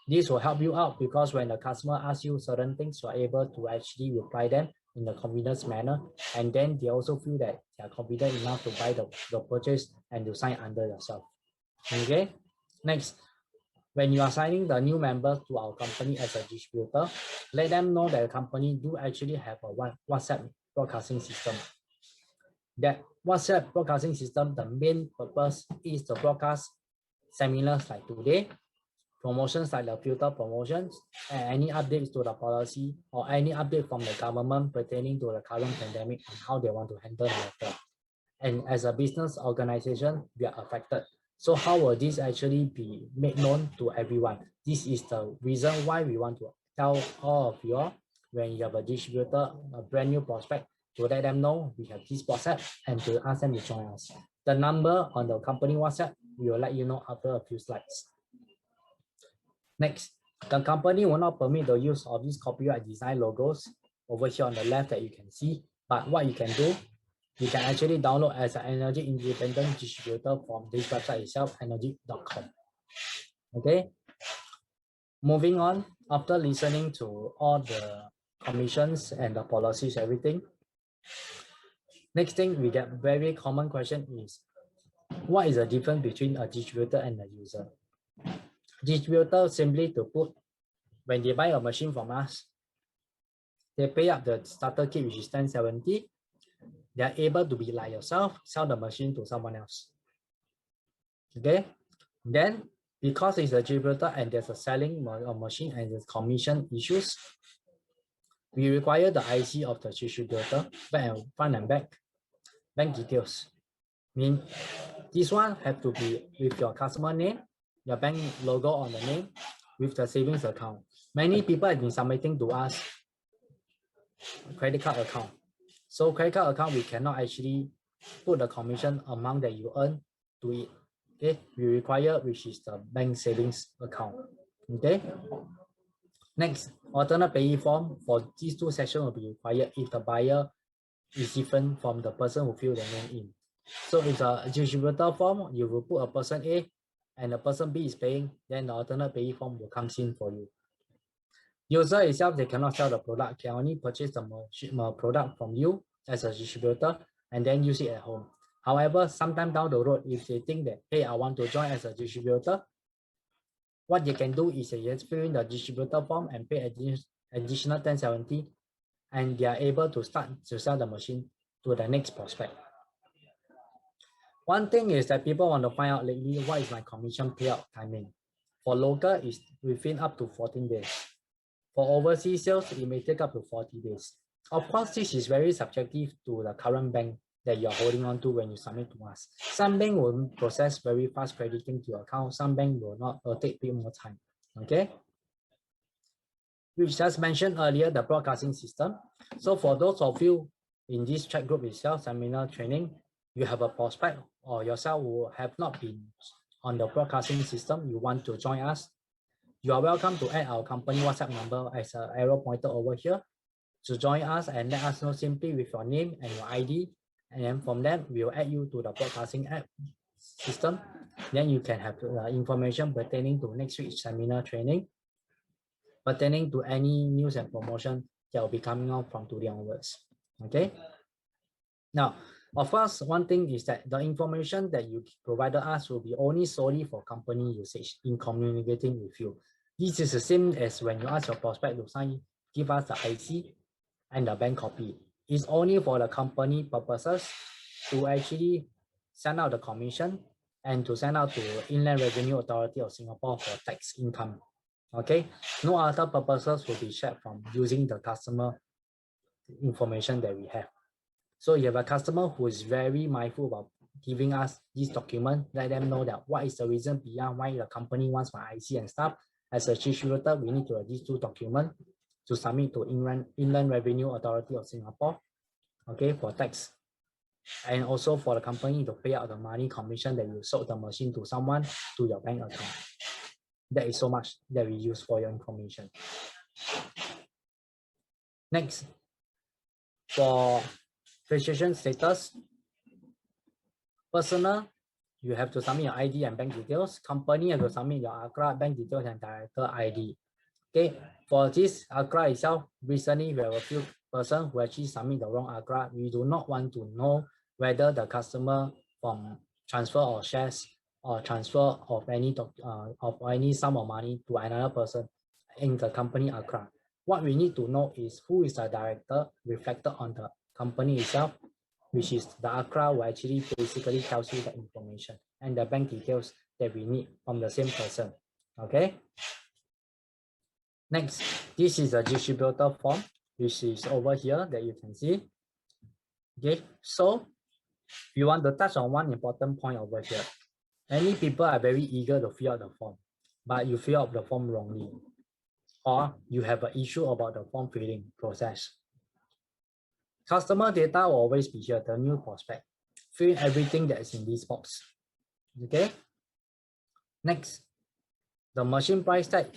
This will help you out because when the customer asks you certain things, you are able to actually reply them in a confidence manner, and then they also feel that they are confident enough to buy the purchase and to sign under yourself. Okay. Next, when you are signing the new members to our company as a distributor, let them know that the company do actually have a WhatsApp broadcasting system. That WhatsApp broadcasting system, the main purpose is to broadcast seminars like today, promotions like the filter promotions, and any updates to the policy or any update from the government pertaining to the current pandemic and how they want to handle the matter. And as a business organization, we are affected. So how will this actually be made known to everyone? This is the reason why we want to tell all of you all, when you have a distributor, a brand new prospect, to let them know we have this WhatsApp and to ask them to join us. The number on the company WhatsApp, we will let you know after a few slides. Next, the company will not permit the use of these copyright design logos over here on the left that you can see. But what you can do, you can actually download as an Enagic independent distributor from this website itself, enagic.com. Okay. Moving on, after listening to all the commissions and the policies, everything, next thing we get very common question is, what is the difference between a distributor and a user? Distributor simply to put, when they buy a machine from us, they pay up the starter kit, which is 1070. They are able to be like yourself, sell the machine to someone else. Okay, then because it's a distributor and there's a selling a machine and there's commission issues, we require the IC of the distributor, front and back, bank details. Mean this one have to be with your customer name, your bank logo on the name, with the savings account. Many people have been submitting to us credit card account. So credit card account, we cannot actually put the commission amount that you earn to it. Okay, we require which is the bank savings account. Okay. Next, alternate payee form for these two sections will be required if the buyer is different from the person who filled the name in. So if the distributor form, you will put a person A and the person B is paying, then the alternate payee form will come in for you. User itself, they cannot sell the product, can only purchase the product from you as a distributor and then use it at home. However, sometime down the road, if they think that, hey, I want to join as a distributor, what they can do is they just fill in the distributor form and pay additional 1070, and they are able to start to sell the machine to the next prospect. One thing is that people want to find out lately, what is my commission payout timing? For local, it's within up to 14 days. For overseas sales, it may take up to 40 days. Of course, this is very subjective to the current bank that you're holding on to when you submit to us. Some bank will process very fast crediting to your account. Some bank will not, will take a bit more time. Okay. We just mentioned earlier the broadcasting system. So for those of you in this chat group itself, seminar training, you have a prospect or yourself who have not been on the broadcasting system, you want to join us, you are welcome to add our company WhatsApp number as an arrow pointer over here to join us and let us know simply with your name and your ID. And then from that, we will add you to the broadcasting app system. Then you can have information pertaining to next week's seminar training, pertaining to any news and promotion that will be coming out from today onwards. Okay. Now, of course, one thing is that the information that you provided us will be only solely for company usage in communicating with you. This is the same as when you ask your prospect to sign, give us the IC and the bank copy. It's only for the company purposes to actually send out the commission and to send out to Inland Revenue Authority of Singapore for tax income. Okay, no other purposes will be shared from using the customer information that we have. So you have a customer who is very mindful about giving us this document, let them know that what is the reason beyond why the company wants my IC and stuff. As a distributor, we need to have these two documents to submit to Inland Revenue Authority of Singapore, okay, for tax. And also for the company to pay out the money commission that you sold the machine to someone to your bank account. That is so much that we use for your information. Next, for registration status, personal, you have to submit your ID and bank details. Company, you have to submit your ACRA, bank details, and director ID. Okay, for this ACRA itself, recently we have a few persons who actually submit the wrong ACRA. We do not want to know whether the customer from transfer or shares or transfer of any sum of money to another person in the company ACRA. What we need to know is who is the director reflected on the company itself, which is the ACRA will actually basically tells you the information and the bank details that we need from the same person. Okay. Next, this is a distributor form, which is over here that you can see. Okay, so you want to touch on one important point over here. Many people are very eager to fill out the form, but you fill out the form wrongly, or you have an issue about the form filling process. Customer data will always be here, the new prospect. Fill in everything that is in this box. Okay. Next, the machine price tag,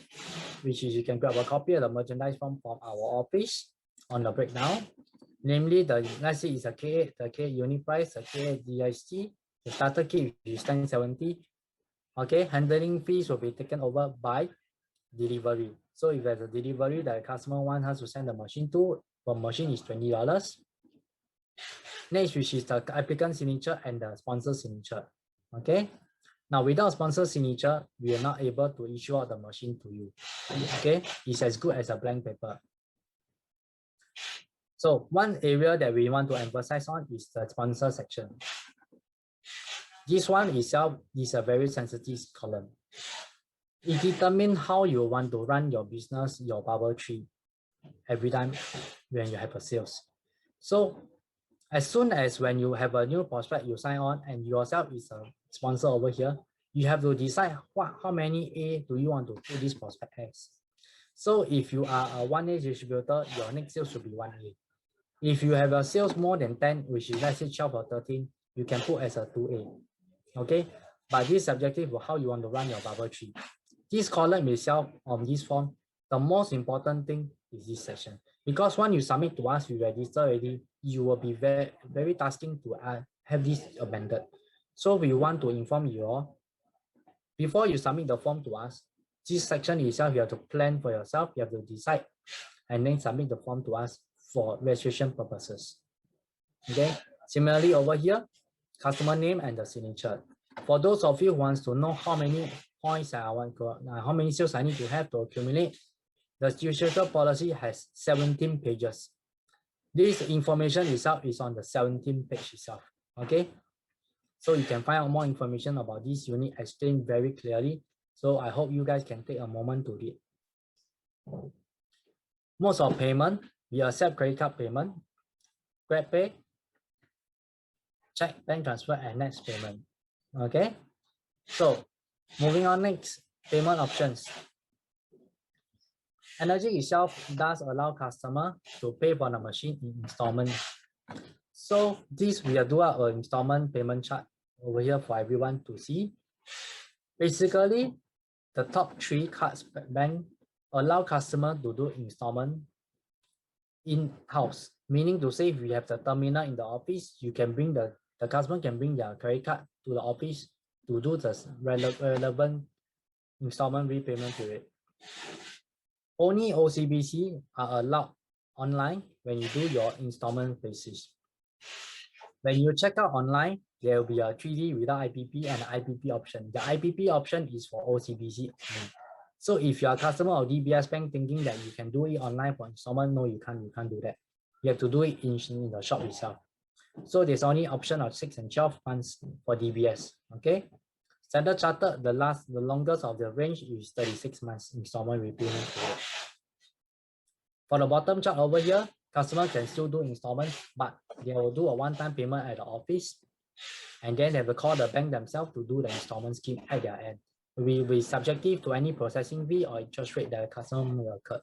which is you can grab a copy of the merchandise from our office on the breakdown. Namely, let's say it's a K8, the K8 unit price, the K8 GST, the starter kit which is 1070. Okay, handling fees will be taken over by delivery. So if there's a delivery that the customer wants us to send the machine to, per machine is $20. Next, which is the applicant signature and the sponsor signature. Okay. Now, without sponsor signature, we are not able to issue out the machine to you. Okay, it's as good as a blank paper. So one area that we want to emphasize on is the sponsor section. This one itself is a very sensitive column. It determines how you want to run your business, your bubble tree, every time when you have a sales. So as soon as when you have a new prospect, you sign on and yourself is a sponsor over here, you have to decide how many A do you want to put this prospect as. So if you are a 1A distributor, your next sales should be 1A. If you have a sales more than 10, which is let's say 12 or 13, you can put as a 2A. Okay, but this is subjective for how you want to run your bubble tree. This column itself on this form, the most important thing is this section. Because when you submit to us, you register already, you will be very tasking to have this amended. So we want to inform you all, before you submit the form to us, this section itself, you have to plan for yourself, you have to decide, and then submit the form to us for registration purposes. Okay, similarly over here, customer name and the signature. For those of you who wants to know how many points how many sales I need to have to accumulate, the distributor policy has 17 pages. This information itself is on the 17th page itself. Okay, so you can find out more information about this unit explained very clearly. So I hope you guys can take a moment to read. Most of payment, we accept credit card payment, Grab Pay, check, bank transfer, and next payment. Okay, so moving on next, payment options. Enagic itself does allow customer to pay for the machine in installment. So this we are doing an installment payment chart over here for everyone to see. Basically, the top 3 cards bank allow customer to do installment in-house, meaning to say if we have the terminal in the office, you can bring the customer can bring their credit card to the office to do the relevant installment repayment period. Only OCBC are allowed online when you do your installment basis. When you check out online, there will be a 3D without IPP and IPP option. The IPP option is for OCBC only. So if you are a customer of DBS Bank thinking that you can do it online for installment, no, you can't do that. You have to do it in the shop itself. So there's only option of 6 and 12 months for DBS. Okay. Standard Chartered, the longest of the range is 36 months installment repayment period. For the bottom chart over here, customer can still do installment, but they will do a one-time payment at the office, and then they will call the bank themselves to do the installment scheme at their end. We will be subjective to any processing fee or interest rate that the customer may occur.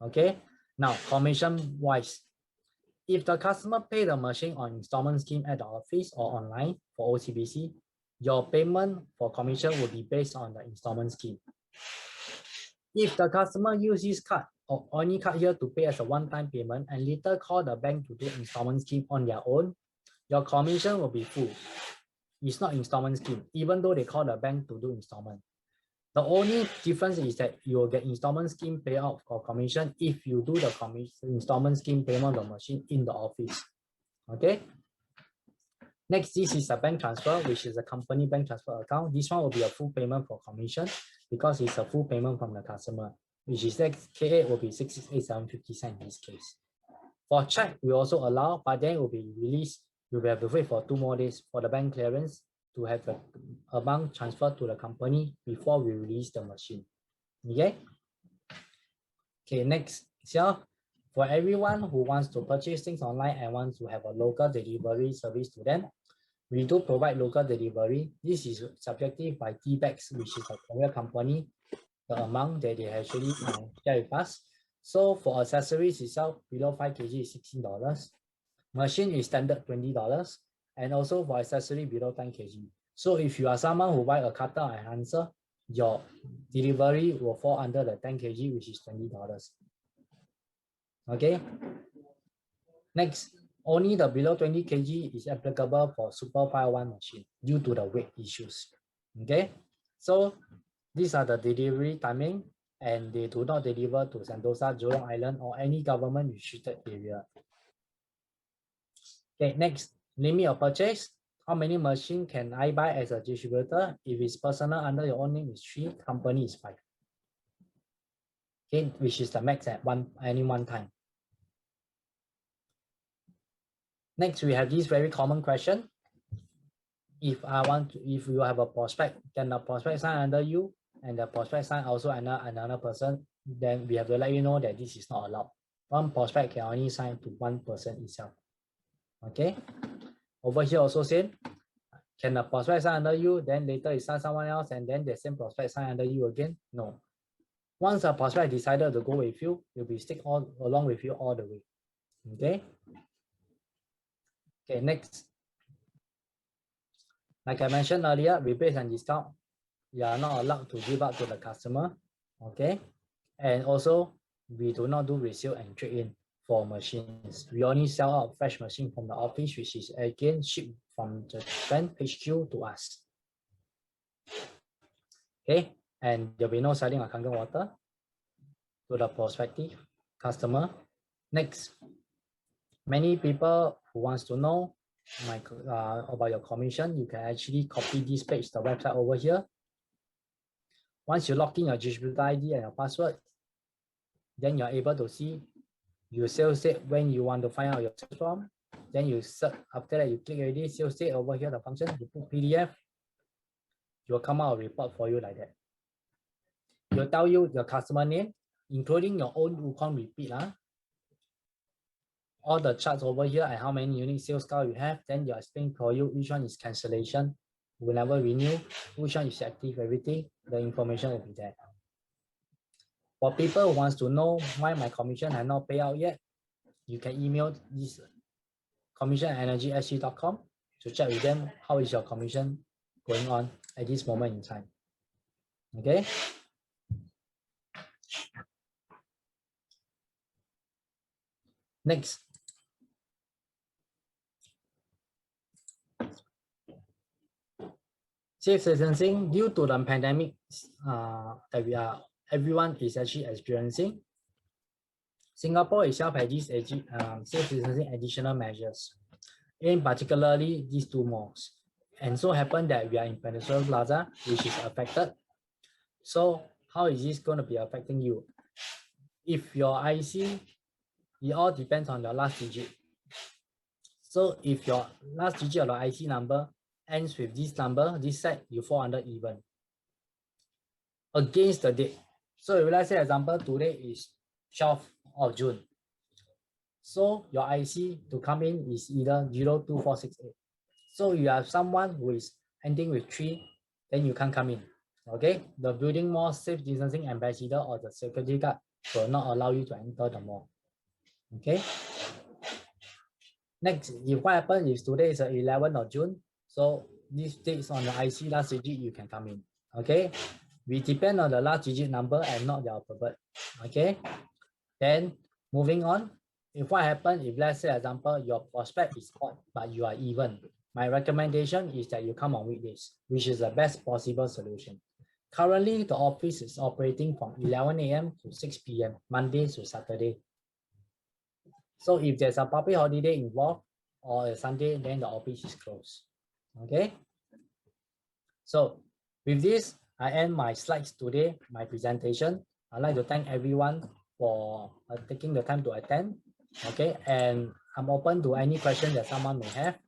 Okay. Now, commission wise, if the customer pay the machine on installment scheme at the office or online for OCBC, your payment for commission will be based on the installment scheme. If the customer uses card or any card here to pay as a one-time payment and later call the bank to do installment scheme on their own, your commission will be full. It's not installment scheme, even though they call the bank to do installment. The only difference is that you will get installment scheme payout for commission if you do the installment scheme payment of the machine in the office. Okay. Next, this is a bank transfer, which is a company bank transfer account. This one will be a full payment for commission because it's a full payment from the customer, which is that K8 will be 668,750 cents in this case. For check, we also allow, but then it will be released. You will have to wait for 2 more days for the bank clearance to have the amount transferred to the company before we release the machine. Okay. Okay, next. So for everyone who wants to purchase things online and wants to have a local delivery service to them, we do provide local delivery. This is subjective by T-Bags, which is a courier company, the amount that they actually share with us. So for accessories itself, below 5 kg is $16. Machine is standard $20, and also for accessory below 10 kg. So if you are someone who buy a cutter or enhancer, your delivery will fall under the 10 kg, which is $20. Okay. Next, only the below 20 kg is applicable for Super Pile 1 machine due to the weight issues. Okay. So these are the delivery timing, and they do not deliver to Sentosa, Jurong Island, or any government restricted area. Okay, next, limit of purchase. How many machines can I buy as a distributor? If it's personal under your own name is 3, company is 5. Okay, which is the max at any one time. Next, we have this very common question. If you have a prospect, can the prospect sign under you and the prospect sign also another person? Then we have to let you know that this is not allowed. One prospect can only sign to one person itself. Okay. Over here also same. Can the prospect sign under you, then later you sign someone else, and then the same prospect sign under you again? No. Once a prospect decided to go with you, you'll be stick along with you all the way. Okay. Okay, next. Like I mentioned earlier, rebates and discount, you are not allowed to give up to the customer. Okay. And also, we do not do resale and trade-in for machines. We only sell out fresh machine from the office, which is again shipped from the Japan HQ to us. Okay, and there'll be no selling of Kangen water to the prospective customer. Next, many people who wants to know about your commission, you can actually copy this page, the website over here. Once you log in your distributor ID and your password, then you're able to see your sales date when you want to find out your sales from. Then you search, after that you click already, sales date over here, the function, you put PDF, it will come out a report for you like that. It will tell you your customer name, including your own Wukong repeat. All the charts over here and how many unique sales card you have, then they'll explain for you which one is cancellation, will never renew, which one is active, everything, the information will be there. For people who wants to know why my commission has not paid out yet, you can email this commission@enagic.com to check with them how is your commission going on at this moment in time. Okay. Next. Safe distancing due to the pandemic that everyone is actually experiencing. Singapore itself has these safe distancing additional measures, in particularly these two malls. And so happened that we are in Peninsula Plaza, which is affected. So how is this going to be affecting you? If your IC, it all depends on your last digit. So if your last digit of the IC number ends with this number, this set, you fall under even. Against the date. So if let's say example, today is 12th of June. So your IC to come in is either 02468. So you have someone who is ending with 3, then you can't come in. Okay, the building mall safe distancing ambassador or the security guard will not allow you to enter the mall. Okay. Next, if what happens is today is the 11th of June, so this dates on the IC last digit, you can come in. Okay, we depend on the last digit number and not the alphabet. Okay, then moving on. If what happens, if let's say example, your prospect is odd, but you are even, my recommendation is that you come on weekdays, which is the best possible solution. Currently, the office is operating from 11 a.m. to 6 p.m., Monday to Saturday. So if there's a public holiday involved or a Sunday, then the office is closed. Okay. So with this, I end my slides today, my presentation. I'd like to thank everyone for taking the time to attend. Okay, and I'm open to any questions that someone may have.